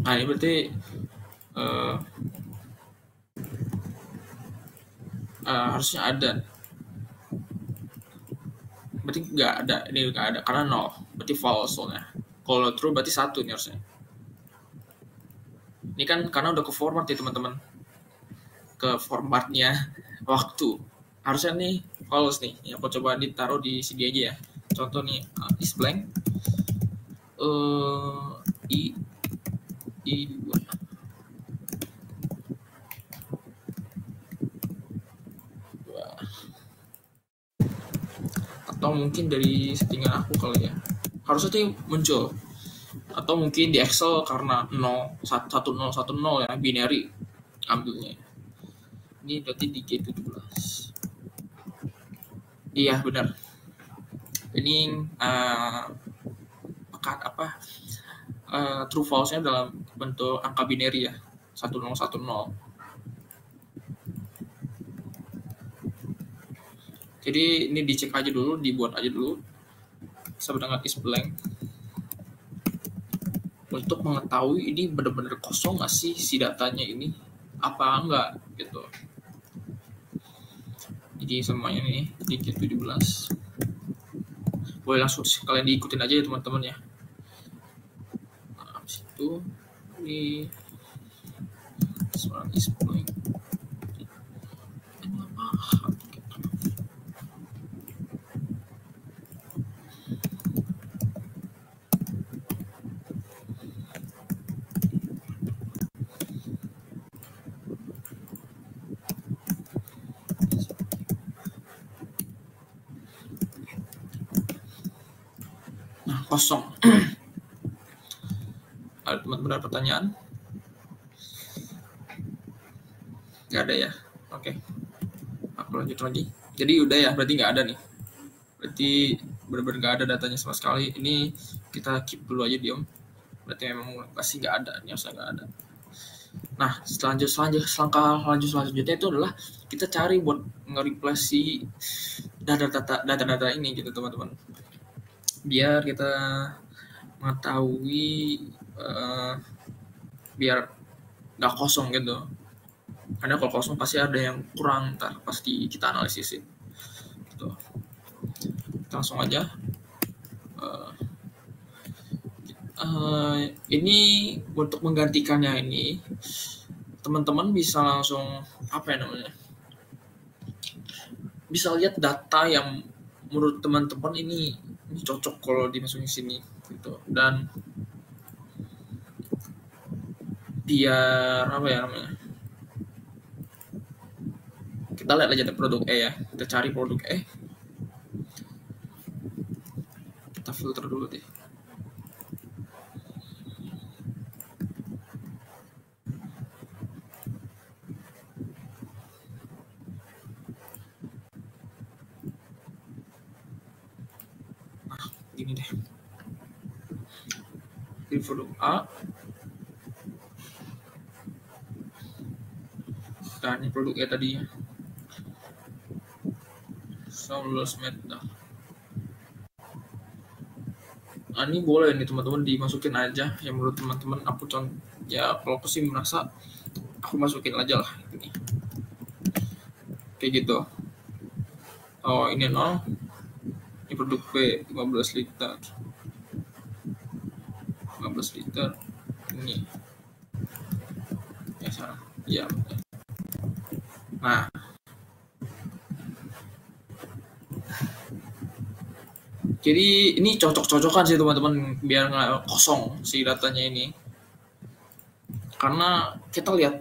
Nah, ini berarti harusnya ada. Berarti nggak ada, ini nggak ada karena 0, berarti false soalnya. Kalau true berarti 1 nih harusnya. Ini kan karena udah ke format ya teman-teman, ke formatnya waktu. Harusnya nih false nih. Ya, aku coba ditaruh di sini aja ya. Contoh nih is blank. I2. Atau mungkin dari settingan aku kali ya, harusnya muncul. Atau mungkin di Excel karena 1010 ya, binary ambilnya. Ini berarti di G17. Iya benar. Ini true false-nya dalam bentuk angka binary ya, 1010. Jadi ini dicek aja dulu, dibuat aja dulu sebenarnya is blank untuk mengetahui ini benar-benar kosong nggak sih si datanya ini, apa enggak gitu. Jadi semuanya nih di G17. Boleh langsung kalian diikutin aja ya teman-teman ya. Nah, habis itu di is blank. Kosong. Ada teman-teman ada pertanyaan? Nggak ada ya. Oke, aku lanjut lagi. Jadi udah ya, berarti nggak ada nih. Berarti benar-benar nggak ada datanya sama sekali. Ini kita keep dulu aja diam. Berarti memang pasti nggak ada. Ini harusnya nggak ada. Nah, selanjutnya itu adalah kita cari buat nge-replace si data-data ini gitu teman-teman. Biar kita mengetahui biar nggak kosong gitu. Karena kalau kosong pasti ada yang kurang, ntar pasti kita analisis gitu. Kita langsung aja. Ini untuk menggantikannya ini, teman-teman bisa langsung apa ya namanya? Bisa lihat data yang menurut teman-teman ini cocok kalau dimasukin sini gitu. Dan biar apa ya namanya? Kita lihat aja produk E ya. Kita cari produk E. Kita filter dulu deh. Nah, gini deh. Pilih produk A. Dan ini produk E tadi. Saulus Meta. Nah, ini boleh nih teman-teman dimasukin aja yang menurut teman-teman. Aku ya kalau aku sih merasa aku masukin aja lah ini. Kayak gitu. Oh, ini 0. Ini produk B 15 liter. 15 liter. Ini. Ya salah. Ya. Nah. Jadi ini cocok-cocokan sih teman-teman biar nggak kosong si datanya ini. Karena kita lihat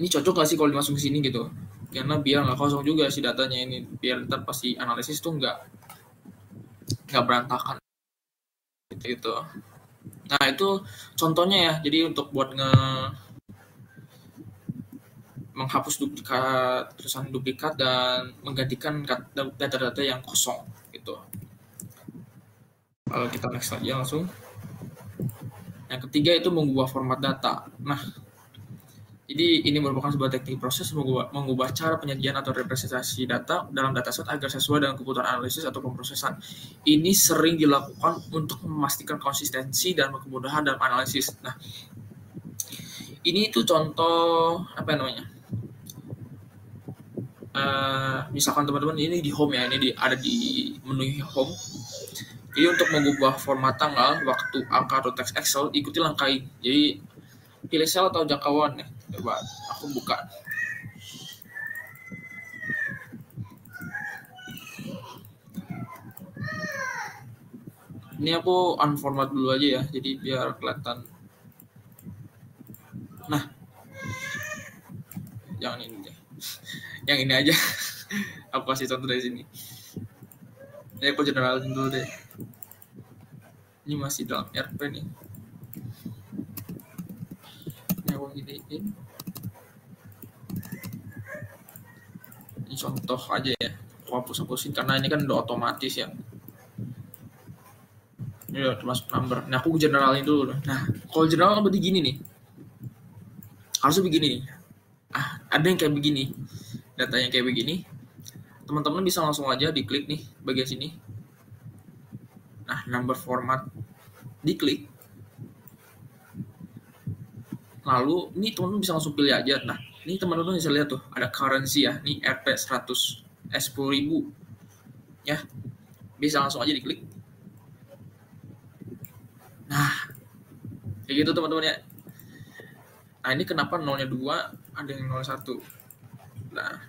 ini cocok nggak sih kalau dimasukin sini gitu. Karena biar nggak kosong juga si datanya ini. Biar ntar pasti analisis tuh nggak berantakan gitu. Nah itu contohnya ya. Jadi untuk buat menghapus tulisan duplikat dan menggantikan data-data yang kosong gitu. Kalau kita next aja langsung. Yang ketiga itu mengubah format data. Nah, jadi ini merupakan sebuah teknik proses mengubah cara penyajian atau representasi data dalam dataset agar sesuai dengan kebutuhan analisis atau pemrosesan. Ini sering dilakukan untuk memastikan konsistensi dan kemudahan dalam analisis. Nah, ini tuh contoh apa namanya? Misalkan teman-teman ini di home ya, ini ada di menu home. Jadi untuk mengubah format tanggal, waktu, angka, atau teks Excel, ikuti langkah ini. Jadi pilih sel atau jangkauan ya. Coba aku buka. Ini aku unformat dulu aja ya, jadi biar kelihatan. Nah, jangan ini deh. Yang ini aja. Aku kasih contoh dari sini. Ini aku generalin dulu deh. Ini masih dalam RP nih. Ini aku gedein. Ini contoh aja ya. Aku hapus-hapusin karena ini kan udah otomatis ya. Ini udah termasuk number. Nah, aku generalin dulu. Nah, kalau general kan berarti gini nih. Harusnya begini nih. Ada yang kayak begini. Datanya kayak begini. Teman-teman bisa langsung aja diklik nih bagian sini. Nah, number format diklik. Lalu ini teman-teman bisa langsung pilih aja. Nah, ini teman-teman bisa lihat tuh ada currency ya. Ini Rp 100 10.000 ya. Bisa langsung aja diklik. Nah, kayak gitu teman-teman ya. Nah, ini kenapa nolnya 2, ada yang 01. Nah,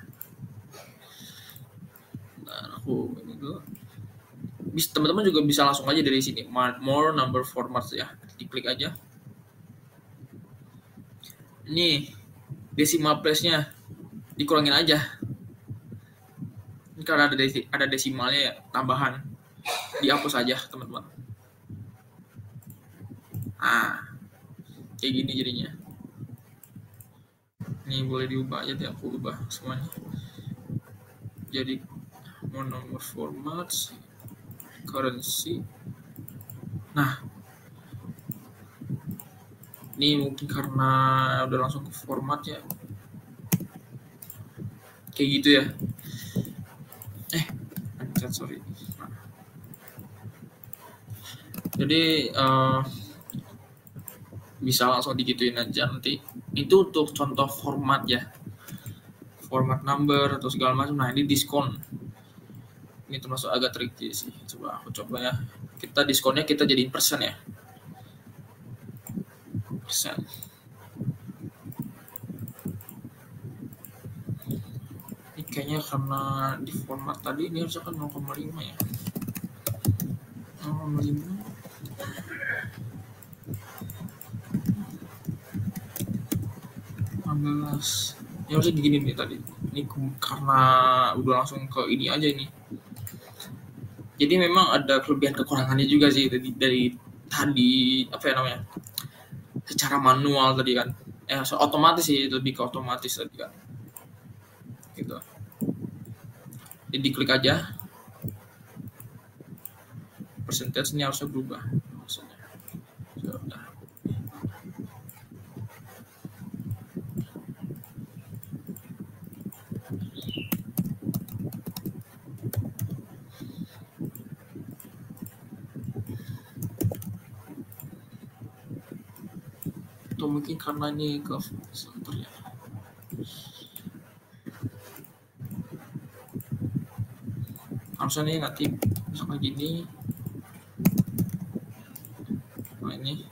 aku ini dulu. Teman-teman juga bisa langsung aja dari sini more number formats ya, diklik aja. Ini decimal place-nya dikurangin aja. Ini karena ada desimalnya ya, tambahan. Dihapus aja teman-teman. Kayak gini jadinya. Ini boleh diubah aja deh, aku ubah semuanya. Jadi mau nomor format, currency. Nah, ini mungkin karena udah langsung ke format ya. Kayak gitu ya. Sorry. Nah, jadi bisa langsung digituin aja nanti. Itu untuk contoh format ya. Format number atau segala macam. Nah, ini diskon. Ini termasuk agak tricky sih. Coba aku coba ya. Kita diskonnya kita jadiin persen ya. Persen. Ini kayaknya karena di format tadi ini harusnya kan 0,5 ya. 0,5. Ya harusnya begini nih tadi. Ini karena udah langsung ke ini aja ini. Jadi memang ada kelebihan kekurangannya juga sih dari tadi apa ya namanya? Secara manual tadi kan. Otomatis sih, lebih ke otomatis tadi kan. Gitu. Jadi klik aja. Percentage ini harusnya berubah. Maksudnya. Sudah. Atau mungkin karena ini ke sebentar ya. Harusnya nih nanti misalkan gini. Nah ini.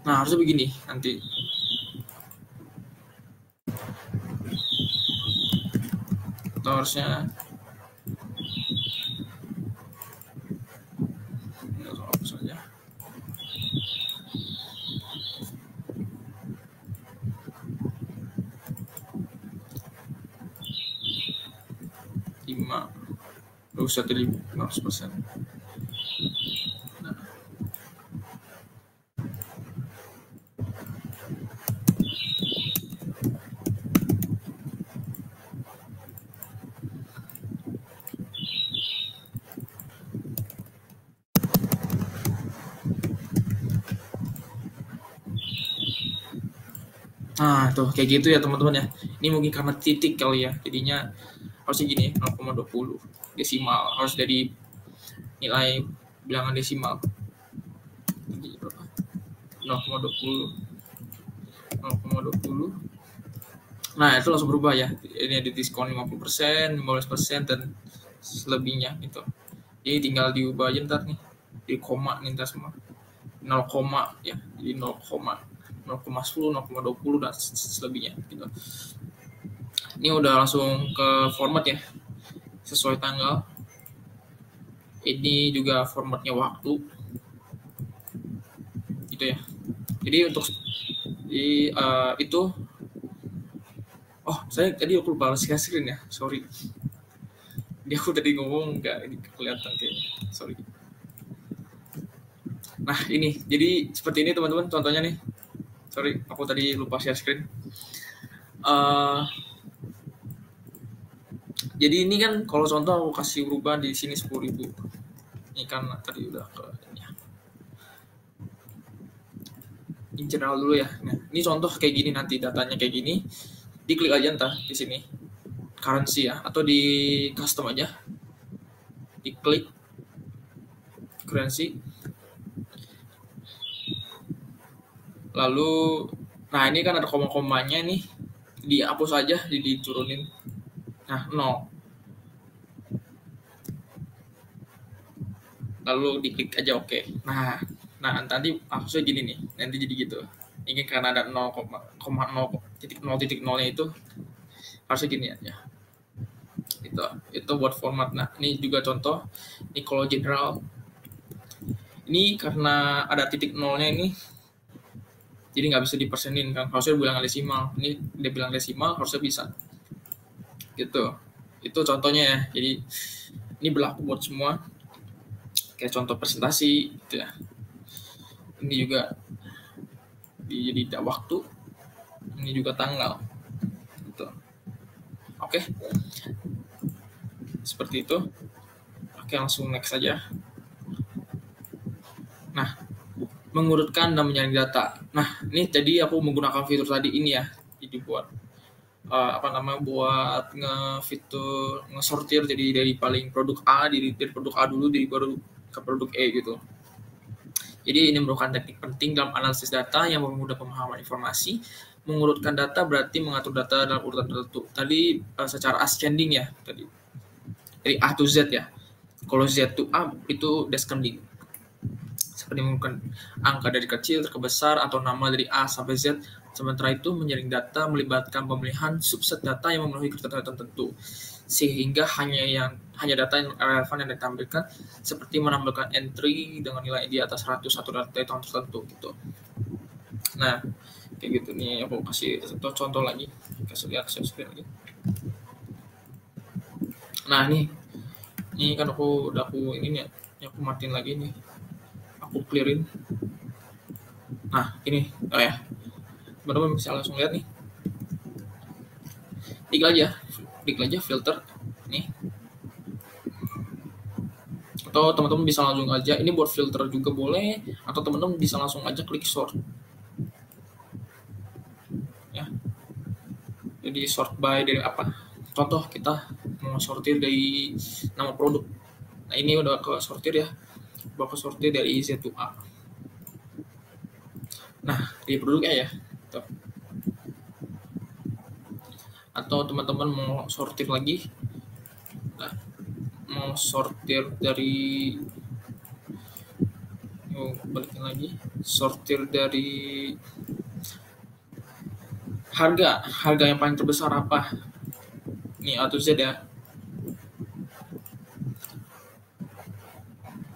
Nah harusnya begini nanti. Atau harusnya apa saja. Gak usah tadi 100%. Nah tuh kayak gitu ya teman-teman ya. Ini mungkin karena titik kali ya. Jadinya harusnya gini 0,20 desimal, harus dari nilai bilangan desimal. 0,20. Nah itu langsung berubah ya. Ini ada diskon 50%, 15% dan selebihnya gitu. Jadi tinggal diubah aja ntar nih. Di koma nih ntar semua. 0, ya. Jadi 0,10, 0,20 dan selebihnya gitu. Ini udah langsung ke format ya. Sesuai tanggal. Ini juga formatnya waktu. Gitu ya. Jadi untuk itu saya tadi aku lupa share screen ya, sorry. Dia aku tadi ngomong nggak ini kelihatan kayaknya, sorry. Nah ini, jadi seperti ini teman-teman contohnya nih. Sorry, aku tadi lupa share screen. Jadi ini kan kalau contoh aku kasih berubah di sini 10.000. Ini kan tadi udah ke ini. In general dulu ya. Nah, ini contoh kayak gini nanti datanya kayak gini. Diklik aja entah di sini currency ya, atau di custom aja. Diklik currency. Lalu nah ini kan ada koma-komanya nih. Dihapus aja, diturunin. Nah, 0. Lalu diklik aja oke. Nah nanti harusnya gini nih. Nanti jadi gitu. Ini karena ada 0,0.0.0-nya itu harusnya gini aja. Itu buat format. Nah, ini juga contoh. Ini kalau general. Ini karena ada titik nolnya ini. Jadi nggak bisa dipersenin kan. Harusnya bilang desimal. Ini dia bilang desimal, harusnya bisa. Gitu. Itu contohnya ya. Jadi ini berlaku buat semua. Kayak contoh presentasi gitu ya. Ini juga jadi waktu. Ini juga tanggal. Gitu. Oke. Seperti itu. Oke, langsung next saja. Nah, mengurutkan dan menyaring data. Nah, ini tadi aku menggunakan fitur tadi ini ya. Jadi buat buat ngefitur ngesortir, jadi dari paling produk A, dari produk A dulu, dari baru ke produk E gitu. Jadi ini merupakan teknik penting dalam analisis data yang mempermudah pemahaman informasi. Mengurutkan data berarti mengatur data dalam urutan tertentu. Tadi secara ascending ya, tadi dari A to Z ya. Kalau Z to A itu descending. Seperti mengurutkan angka dari kecil ke besar atau nama dari A sampai Z. Sementara itu menyaring data melibatkan pemilihan subset data yang memenuhi kriteria tertentu, sehingga hanya data yang relevan yang ditampilkan, seperti menambahkan entry dengan nilai di atas 100 atau data tahun tertentu gitu. Nah, kayak gitu nih, aku kasih contoh lagi, kasih lihat screen lagi. Nah, ini kan aku ini nih, aku matiin lagi nih, aku clearin. Nah, ini ya, teman-teman bisa langsung lihat nih. Klik aja filter nih, atau teman-teman bisa langsung aja, ini buat filter juga boleh, atau teman-teman bisa langsung aja klik sort ya. Jadi sort by dari apa, contoh kita mau sortir dari nama produk. Nah, ini udah ke sortir ya, bakal sortir dari Z to A. Nah, di produknya ya tuh. Atau teman-teman mau sortir lagi, nah, mau sortir dari balikin lagi, sortir dari harga yang paling terbesar apa, ini A to Z ya.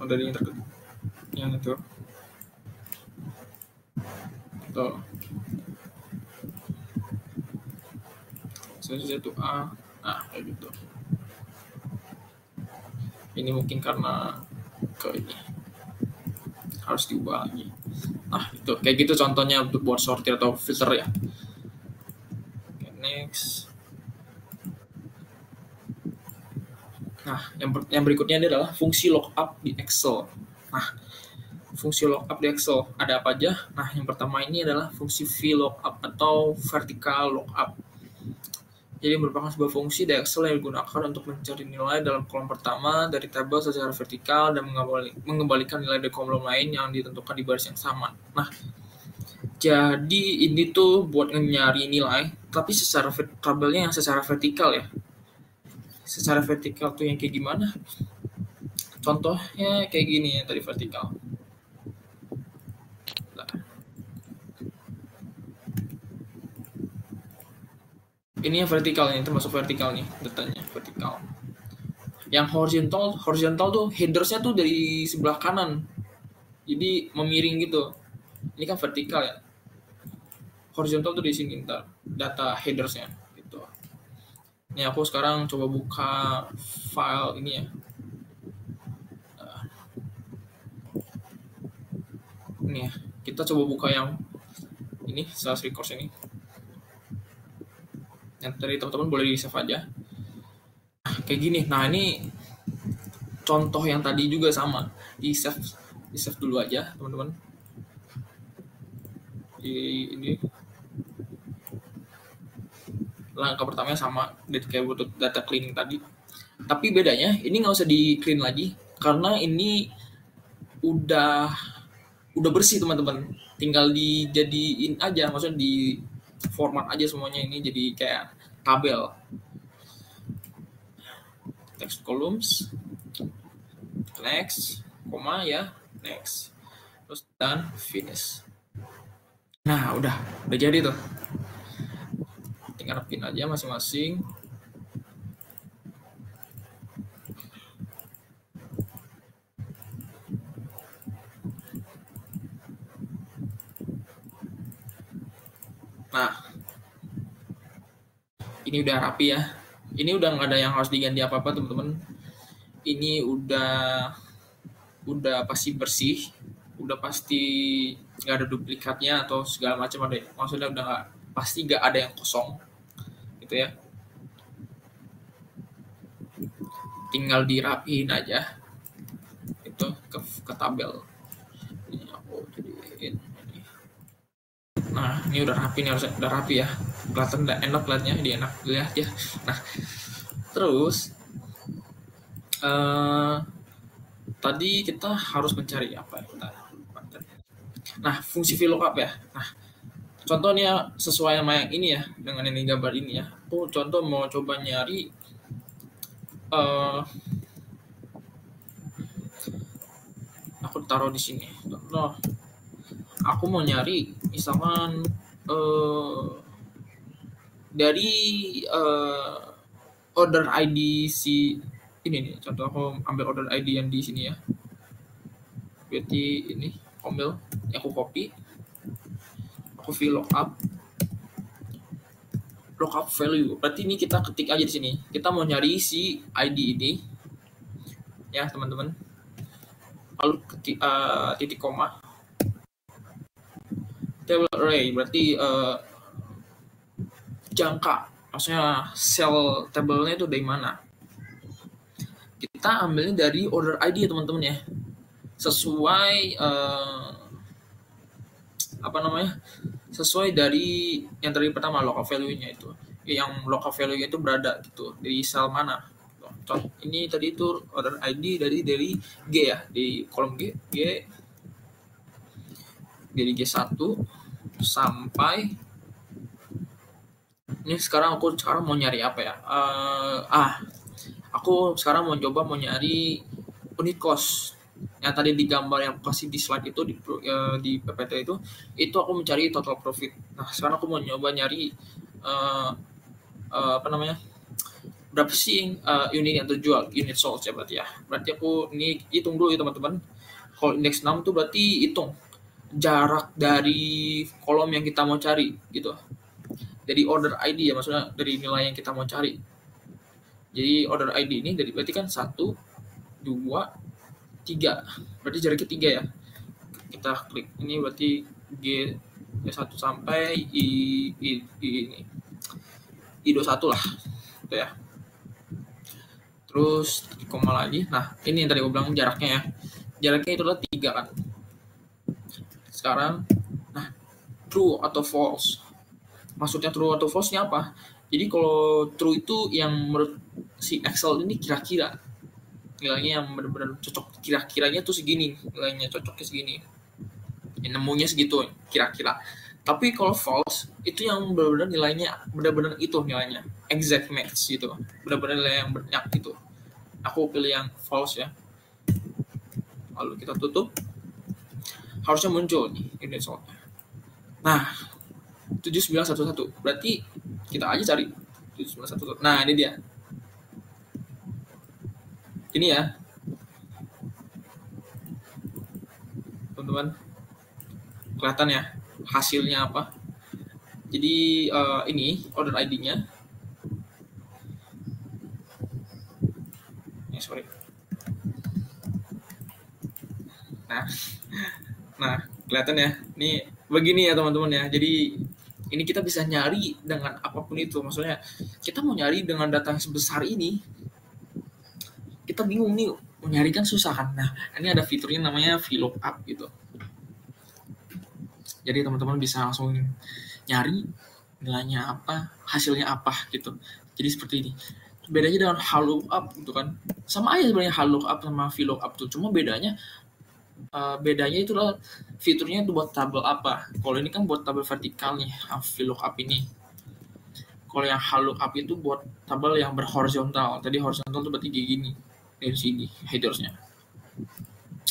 Dari yang itu tuh, Z to A. Nah, kayak gitu. Ini mungkin karena ini harus diubah lagi. Nah, itu kayak gitu contohnya untuk buat sortir atau filter ya. Okay, next. Nah, yang berikutnya ini adalah fungsi lookup di Excel. Nah, fungsi lookup di Excel ada apa aja? Nah, yang pertama ini adalah fungsi VLOOKUP atau vertical lookup. Jadi merupakan sebuah fungsi di Excel yang digunakan untuk mencari nilai dalam kolom pertama dari tabel secara vertikal dan mengembalikan nilai dari kolom lain yang ditentukan di baris yang sama. Nah, jadi ini tuh buat nyari nilai, tapi secara tabelnya yang secara vertikal ya. Secara vertikal tuh yang kayak gimana? Contohnya kayak gini ya, tadi vertikal. Ini yang vertikal nih, termasuk vertikal nih datanya, vertikal. Yang horizontal tuh headersnya tuh dari sebelah kanan, jadi memiring gitu. Ini kan vertikal ya. Horizontal tuh di sini ntar data headersnya gitu. Ini aku sekarang coba buka file ini ya. Ini ya, kita coba buka yang ini sales records ini. Yang tadi teman-teman boleh di save aja. Nah, kayak gini. Nah, ini contoh yang tadi juga sama, di save dulu aja teman-teman. Ini langkah pertamanya sama, kayak butuh data cleaning tadi. Tapi bedanya ini nggak usah di clean lagi karena ini udah bersih teman-teman. Tinggal dijadiin aja, maksudnya di format aja semuanya, ini jadi kayak tabel. Text columns, next, koma ya, next, terus dan finish. Nah, udah jadi tuh. Tinggal pin aja masing-masing. Nah, ini udah rapi ya. Ini udah nggak ada yang harus diganti apa-apa teman-teman. Ini udah pasti bersih, udah pasti nggak ada duplikatnya atau segala macam, ada maksudnya udah nggak pasti gak ada yang kosong gitu ya, tinggal dirapiin aja itu ke tabel. Ini aku jadiin ini. Nah ini udah rapi nih, harusnya udah rapi ya, kelihatan udah enak liatnya, dia enak lihat ya. Nah terus tadi kita harus mencari apa ya, nah fungsi VLOOKUP ya. Nah contohnya sesuai sama yang ini ya, dengan ini gambar ini ya, aku contoh mau coba nyari aku taruh di sini. Contoh, aku mau nyari misalkan dari order ID si ini nih. Contoh aku ambil order ID yang di sini ya. Berarti ini ambil, aku copy, aku VLOOKUP, lookup value. Berarti ini kita ketik aja di sini. Kita mau nyari si ID ini, ya teman-teman. Lalu ketik titik koma. Table array berarti jangka, maksudnya cell table-nya itu dari mana. Kita ambilnya dari order ID ya teman-teman ya. Sesuai sesuai dari yang tadi pertama lookup value-nya itu. Yang lookup value-nya itu berada gitu di cell mana. Contoh ini tadi itu order ID dari G ya, di kolom G dari G1 sampai ini. Sekarang aku mau nyari apa ya? Aku sekarang mau nyari unit cost yang tadi di gambar yang aku kasih di slide itu, di PPT itu aku mencari total profit. Nah sekarang aku mau nyoba nyari berapa sih unit yang terjual, unit sold ya berarti ya. Berarti aku ini hitung dulu ya teman-teman. Kalau indeks 6 itu berarti hitung jarak dari kolom yang kita mau cari gitu, dari order ID ya, maksudnya dari nilai yang kita mau cari. Jadi order ID ini dari berarti kan 1, 2, 3, berarti jaraknya 3 ya. Kita klik ini berarti G1 sampai ini I21 lah gitu ya. Terus koma lagi. Nah ini yang tadi aku bilang jaraknya ya, jaraknya itu adalah 3 kan. Sekarang nah true atau false, maksudnya true atau false-nya apa? Jadi kalau true itu yang menurut si Excel ini kira-kira nilainya yang benar-benar cocok, kira-kiranya tuh segini, nilainya cocoknya segini, yang nemunya segitu kira-kira. Tapi kalau false itu yang benar-benar nilainya benar-benar itu nilainya exact match gitu, benar-benar nilai yang banyak gitu. Aku pilih yang false ya. Lalu kita tutup, harusnya muncul nih unit sold-nya. Nah 7911 berarti kita aja cari 7911. Nah ini dia, ini ya teman-teman, kelihatan ya hasilnya apa. Jadi ini order ID-nya sorry. Nah kelihatan ya, ini begini ya teman-teman ya. Jadi ini kita bisa nyari dengan apapun itu, maksudnya kita mau nyari dengan data yang sebesar ini, kita bingung nih mau nyari kan susah kan. Nah ini ada fiturnya namanya VLOOKUP gitu, jadi teman-teman bisa langsung nyari nilainya apa, hasilnya apa gitu. Jadi seperti ini. Bedanya dengan HLOOKUP gitu kan, sama aja sebenarnya HLOOKUP sama VLOOKUP tuh, cuma bedanya itu adalah fiturnya itu buat tabel apa. Kalau ini kan buat tabel vertikal nih, VLOOKUP ini. Kalau yang HLOOKUP itu buat tabel yang berhorizontal. Tadi horizontal itu berarti kayak gini dari sini headersnya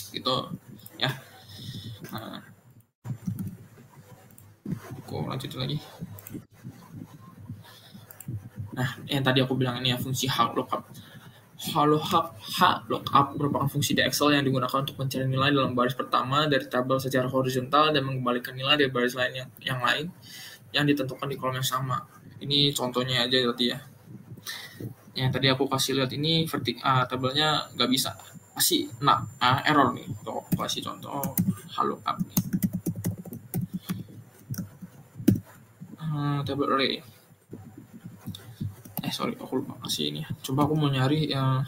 gitu ya. Nah, aku lanjutin lagi. Nah yang tadi aku bilang ini ya, fungsi HLOOKUP merupakan fungsi di Excel yang digunakan untuk mencari nilai dalam baris pertama dari tabel secara horizontal dan mengembalikan nilai dari baris lain yang lain yang ditentukan di kolom yang sama. Ini contohnya aja tadi ya. Yang tadi aku kasih lihat ini tabelnya nggak bisa, pasti error nih. Tuh, aku kasih contoh HLOOKUP nih. table array. Sorry, aku lupa kasih ini. Coba aku mau nyari yang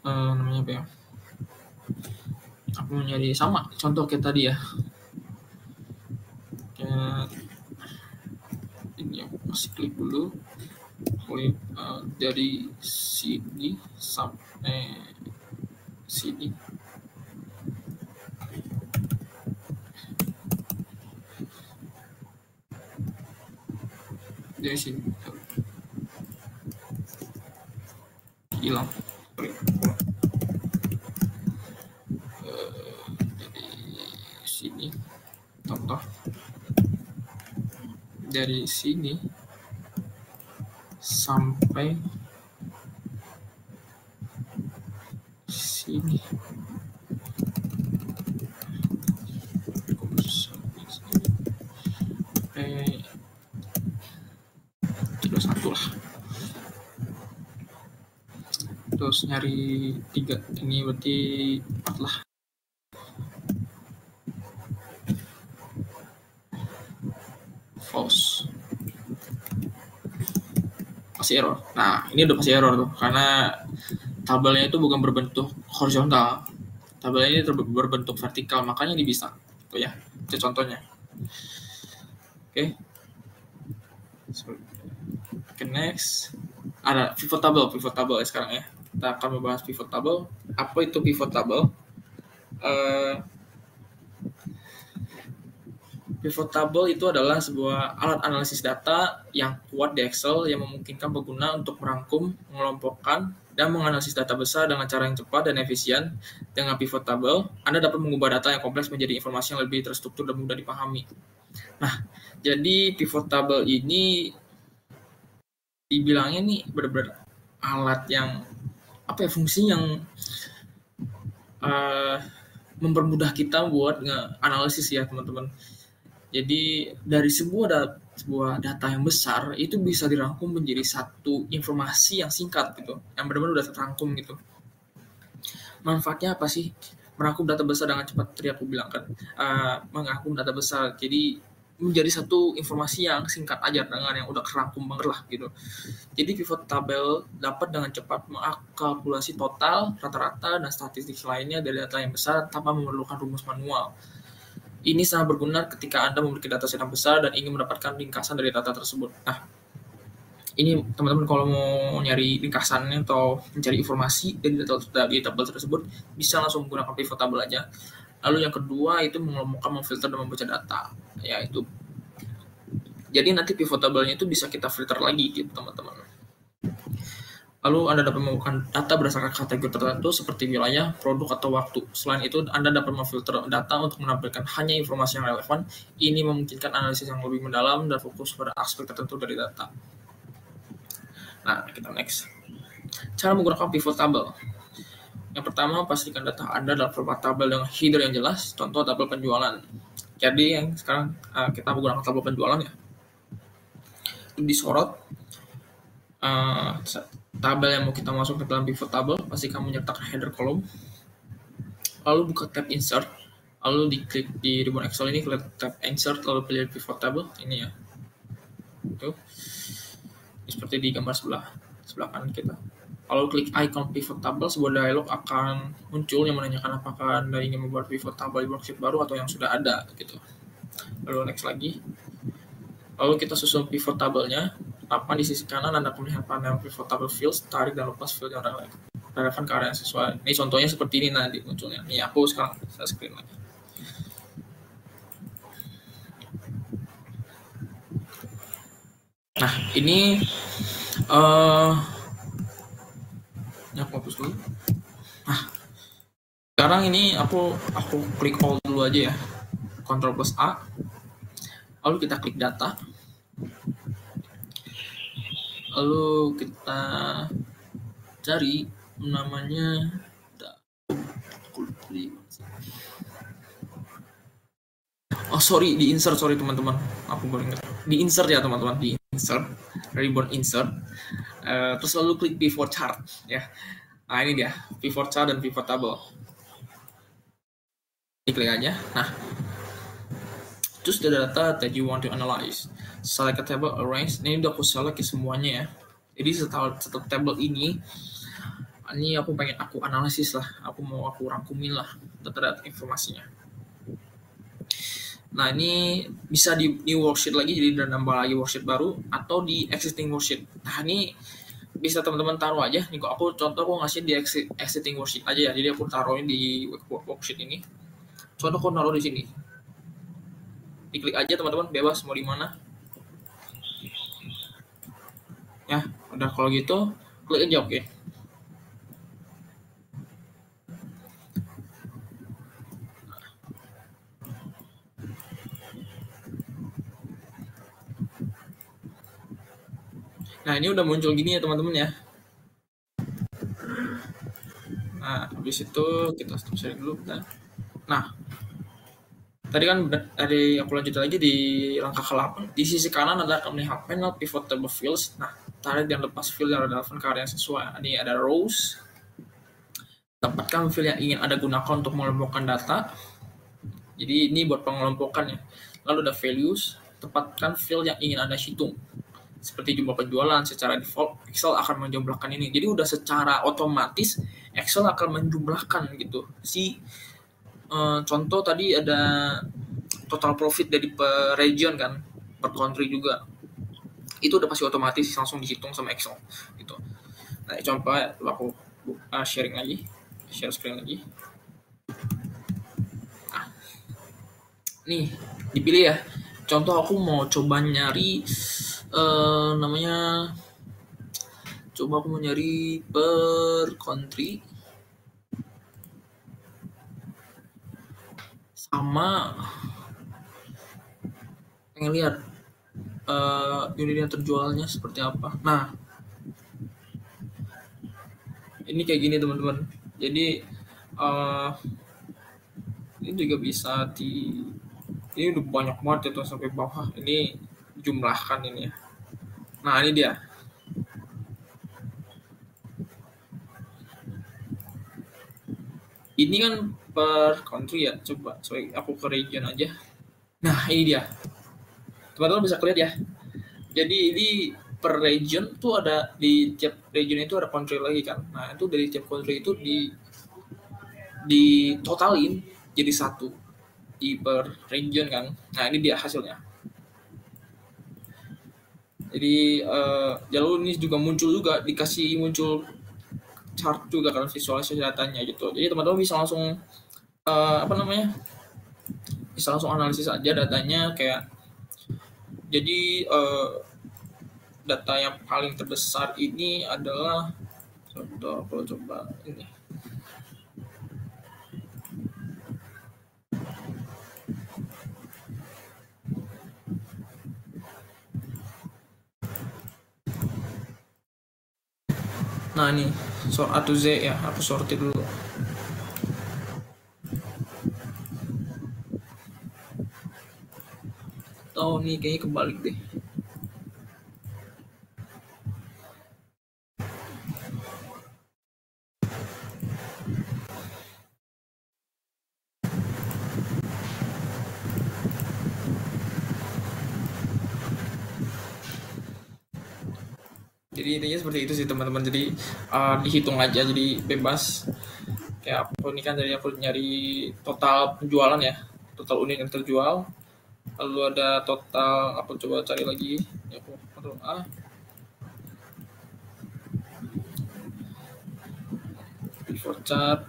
namanya apa ya? Aku mau nyari sama contoh kayak tadi ya. Ini aku kasih klik dulu. Klik dari sini sampai sini. Dari sini hilang. Dari sini contoh dari sini sampai sini. Kilo 1 lah. Terus nyari 3, ini berarti 4 lah. False. Pasti error. Nah, ini udah pasti error tuh, karena tabelnya itu bukan berbentuk horizontal. Tabelnya ini berbentuk vertikal, makanya ini bisa. Tuh ya, itu contohnya. Oke. Oke, next. Ada pivot table sekarang ya. Kita akan membahas pivot table. Apa itu pivot table? Pivot table itu adalah sebuah alat analisis data yang kuat di Excel yang memungkinkan pengguna untuk merangkum, mengelompokkan, dan menganalisis data besar dengan cara yang cepat dan efisien. Dengan pivot table, Anda dapat mengubah data yang kompleks menjadi informasi yang lebih terstruktur dan mudah dipahami. Nah, jadi pivot table ini dibilangnya nih benar-benar alat yang fungsi yang mempermudah kita buat nge-analisis ya teman-teman. Jadi dari sebuah data yang besar itu bisa dirangkum menjadi satu informasi yang singkat gitu, yang benar-benar udah terangkum gitu. Manfaatnya apa sih? Merangkum data besar dengan cepat, tadi aku bilang kan, merangkum data besar. Jadi menjadi satu informasi yang singkat aja dengan yang udah kerangkum banget lah gitu. Jadi pivot table dapat dengan cepat mengakalkulasi total, rata-rata, dan statistik lainnya dari data yang besar tanpa memerlukan rumus manual. Ini sangat berguna ketika Anda memiliki data set yang besar dan ingin mendapatkan ringkasan dari data tersebut. Nah, ini teman-teman kalau mau nyari ringkasannya atau mencari informasi dari tabel tersebut, bisa langsung menggunakan pivot table aja. Lalu yang kedua itu mengelompokkan, memfilter, dan membaca data. Yaitu, jadi nanti pivot table-nya itu bisa kita filter lagi gitu teman-teman. Lalu Anda dapat menemukan data berdasarkan kategori tertentu seperti wilayah, produk, atau waktu. Selain itu, Anda dapat memfilter data untuk menampilkan hanya informasi yang relevan. Ini memungkinkan analisis yang lebih mendalam dan fokus pada aspek tertentu dari data. Nah, kita next. Cara menggunakan pivot table. Yang pertama, pastikan data Anda dalam format tabel dengan header yang jelas, contoh tabel penjualan. Jadi yang sekarang kita menggunakan tabel penjualan ya. Disorot tabel yang mau kita masuk ke dalam pivot table, pastikan menyertakan header column. Lalu buka tab insert, lalu diklik di ribbon Excel ini, klik tab insert, lalu pilih pivot table ini ya. Itu seperti di gambar sebelah kanan kita. Lalu klik icon pivot table, sebuah dialog akan muncul yang menanyakan apakah Anda ingin membuat pivot table di worksheet baru atau yang sudah ada gitu. Lalu next lagi. Lalu kita susun pivot table-nya. Papan di sisi kanan Anda akan melihat panel pivot table fields, tarik dan lepas field yang relevan ke area yang sesuai. Ini contohnya seperti ini nanti munculnya. Ini aku sekarang saya screen lagi. Nah, ini aku hapus dulu. Nah, sekarang ini aku klik all dulu aja ya, Ctrl plus A, lalu kita klik data, lalu kita cari namanya di insert, sorry teman-teman, aku baru ingat, di insert ya teman-teman, di insert, ribbon insert, terus lalu klik pivot chart ya. Nah ini dia pivot chart dan pivot table. Klik aja. Nah Choose the data that you want to analyze. Select a table arrange. Ini udah aku select ya semuanya ya. Jadi setelah table ini aku pengen aku analisis lah. Aku rangkumin lah data-data informasinya. Nah, ini bisa di new worksheet lagi, jadi nambah lagi worksheet baru, atau di existing worksheet. Nah, ini bisa teman-teman taruh aja. Nih, aku ngasih di existing worksheet aja ya. Jadi aku taruhin di worksheet ini. Contoh aku naruh di sini. Diklik aja teman-teman, bebas mau di mana. Ya, udah kalau gitu, klik aja oke. Nah, ini udah muncul gini ya teman-teman ya. Nah, habis itu kita stop sharing dulu. Nah, tadi kan aku lanjut lagi di langkah ke-8. Di sisi kanan ada melihat panel pivot table fields. Nah, tarik dan lepas field yang relevan ke area yang sesuai. Ini ada rows. Dapatkan field yang ingin Anda gunakan untuk mengelompokkan data. Jadi ini buat pengelompokan ya. Lalu ada values. Tempatkan field yang ingin Anda hitung. Seperti jumlah penjualan, secara default Excel akan menjumlahkan ini. Jadi udah secara otomatis Excel akan menjumlahkan gitu. Contoh tadi ada total profit dari per region kan, per country juga. Itu udah pasti otomatis langsung dihitung sama Excel gitu. Nah, contoh aku sharing lagi, share screen lagi. Nah, nih dipilih ya. Contoh aku mau coba nyari coba aku mau nyari per country sama pengen lihat unit yang terjualnya seperti apa. Nah, ini kayak gini teman-teman. Jadi ini juga bisa ini udah banyak banget itu sampai bawah. Ini jumlahkan ini ya. Nah, ini dia. Ini kan per country ya. Coba aku ke region aja. Nah, ini dia. Teman-teman bisa lihat ya. Jadi ini per region tuh ada, di tiap region itu ada country lagi kan. Nah, itu dari tiap country itu di totalin jadi satu di per region kan. Nah, ini dia hasilnya. Jadi jalur ini juga dikasih muncul chart juga kan, visualisasi datanya gitu. Jadi teman-teman bisa langsung bisa langsung analisis aja datanya kayak. Jadi data yang paling terbesar ini adalah contoh, kalau coba ini. Nah, ini sort A to Z ya, aku sortir dulu. Oh, nih kayaknya kebalik deh. Jadi intinya seperti itu sih teman-teman. Jadi dihitung aja, jadi bebas. Kayak aku ini kan dari aku nyari total penjualan ya, total unit yang terjual. Lalu ada total, aku coba cari lagi. Aku Ctrl A. Pivot chart.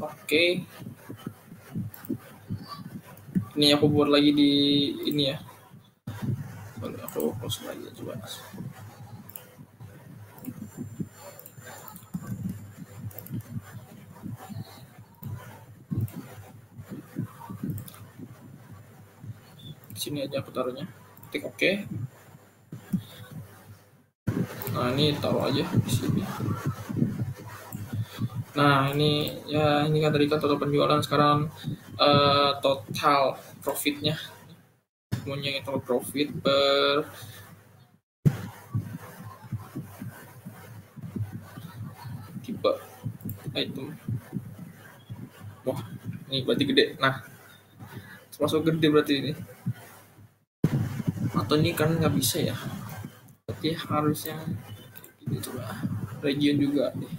Oke. Ini aku buat lagi di ini ya. Aku close lagi coba. Sini aja aku taruhnya. Klik oke. Nah, ini taruh aja di sini. Nah, ini kan tadi kan total penjualan, sekarang total profitnya. Punya total profit per tipe item. Wah, ini berarti gede. Nah, masuk gede berarti ini. Atau ini kan nggak bisa ya, berarti harusnya ini coba region juga nih.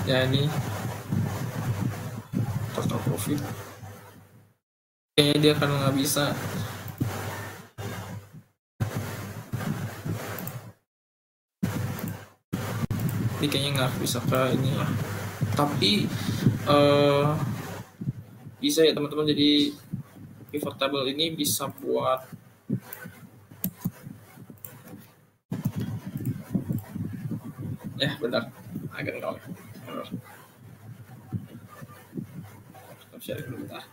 Ya ini total profit kayaknya dia kan nggak bisa. Ini kayaknya nggak bisa ke ini ya, tapi bisa ya teman-teman. Jadi pivot table ini bisa buat benar agak nol. Stop sharing dulu bentar.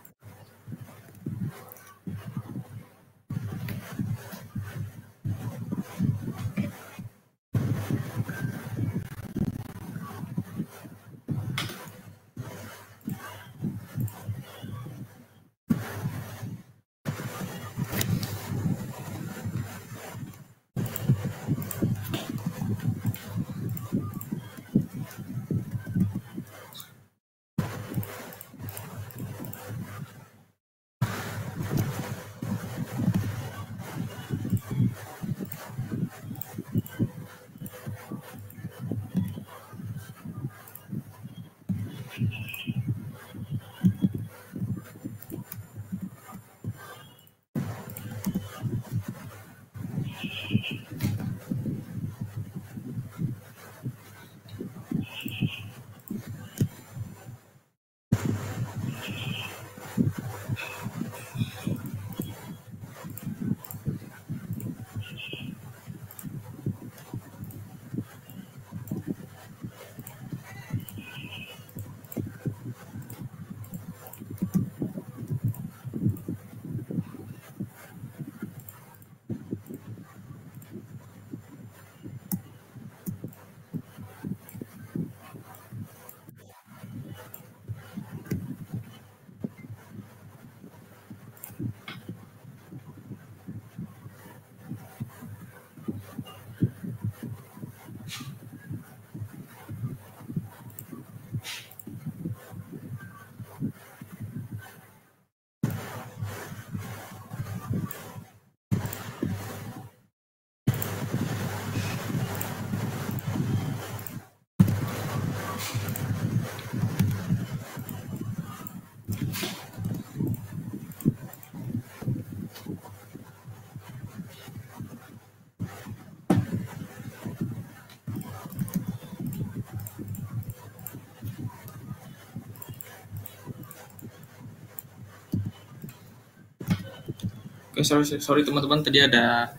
Oke, sorry teman-teman, tadi ada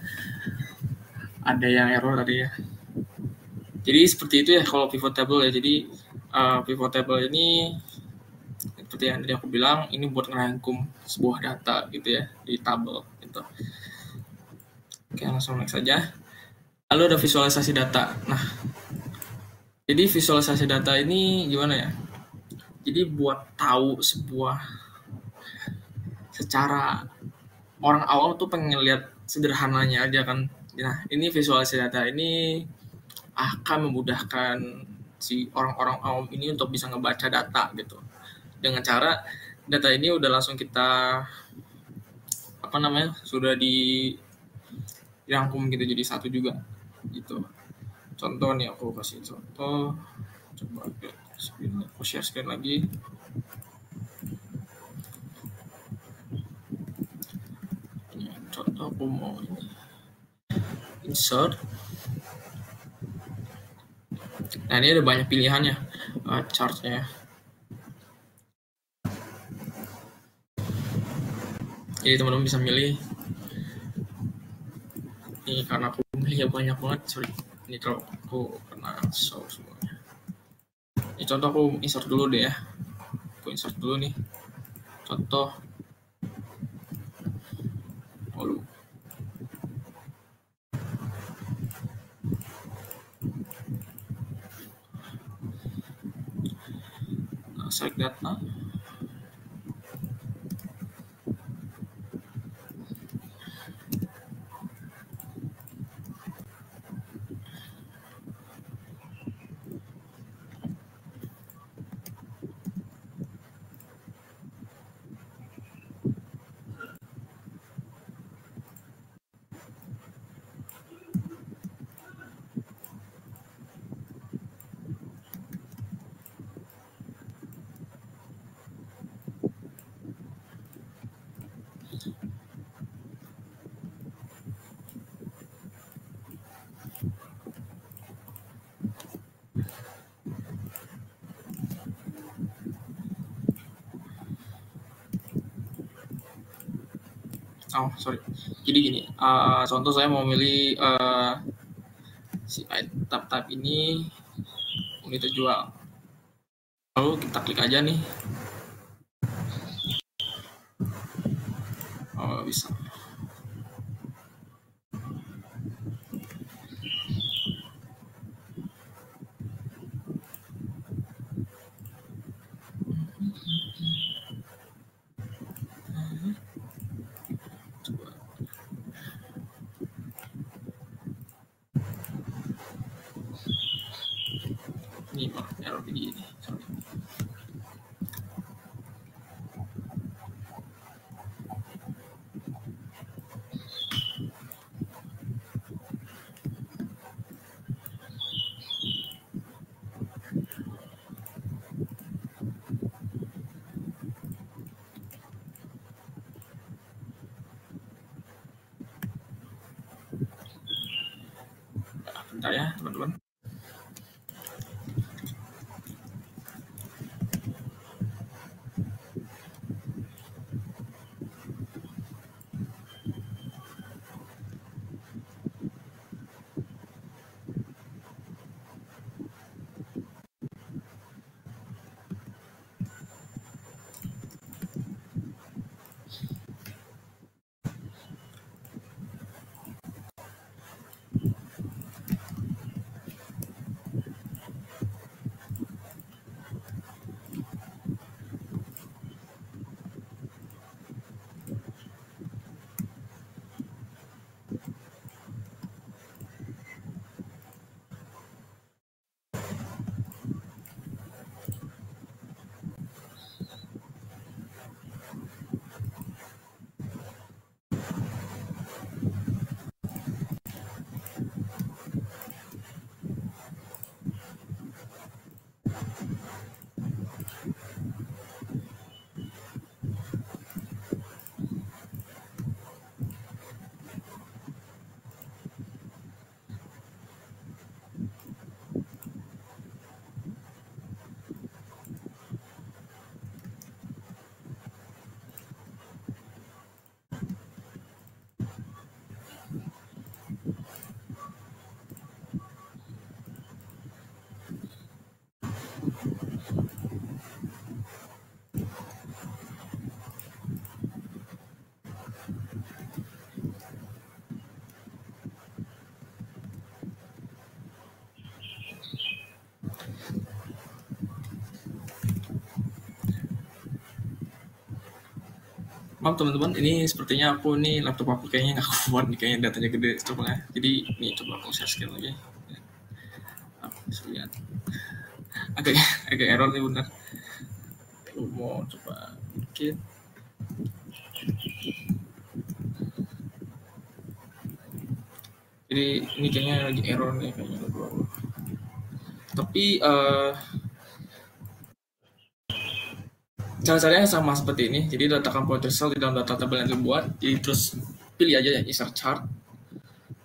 yang error tadi ya. Jadi seperti itu ya kalau pivot table ya. Jadi pivot table ini seperti yang tadi aku bilang, ini buat ngerangkum sebuah data gitu ya di tabel gitu. Oke, langsung next saja. Lalu ada visualisasi data. Nah, jadi visualisasi data ini gimana ya? Jadi buat tahu sebuah, secara orang awam tuh pengen lihat sederhananya aja kan. Nah, ini visualisasi data ini akan memudahkan si orang-orang awam ini untuk bisa ngebaca data gitu. Dengan cara data ini udah langsung kita sudah dirangkum gitu jadi satu juga gitu. Contoh nih, aku kasih contoh, coba aku share screen lagi. Contoh aku mau ini insert. Nah, ini ada banyak pilihannya chartnya. Jadi teman-teman bisa milih. Ini karena aku milih banyak banget, sorry. Ini kalau aku pernah show semuanya. Ini contoh aku insert dulu deh ya. Aku insert dulu nih. Contoh. Select data. Oh, sorry. Jadi gini, contoh saya mau milih si tab ini unit terjual. Lalu kita klik aja nih. Oh, bisa. Coba. Ini error begini. Sorry. Bentar ya, teman-teman. Maaf teman-teman, ini sepertinya laptop aku kayaknya nggak kuat nih, kayaknya datanya gede stopnya. Jadi ini coba aku share screen lagi. Bisa lihat. Agak agak error nih benar. Mau coba dikit. Jadi ini kayaknya lagi error nih kayaknya. Tapi cara-caranya sama seperti ini. Jadi letakkan pointer cell di dalam data tabel yang dibuat. Jadi terus pilih aja ya insert chart.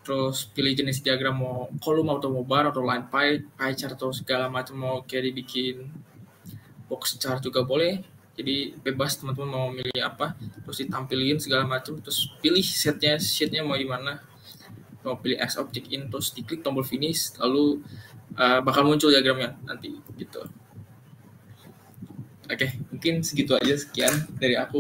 Terus pilih jenis diagram, mau kolom atau mau bar atau line pie chart atau segala macam, mau kayak dibikin box chart juga boleh. Jadi bebas teman-teman mau milih apa, terus ditampilin segala macam, terus pilih sheetnya mau gimana, mau pilih as object in, terus diklik tombol finish, lalu bakal muncul diagramnya nanti gitu. Oke, mungkin segitu aja, sekian dari aku.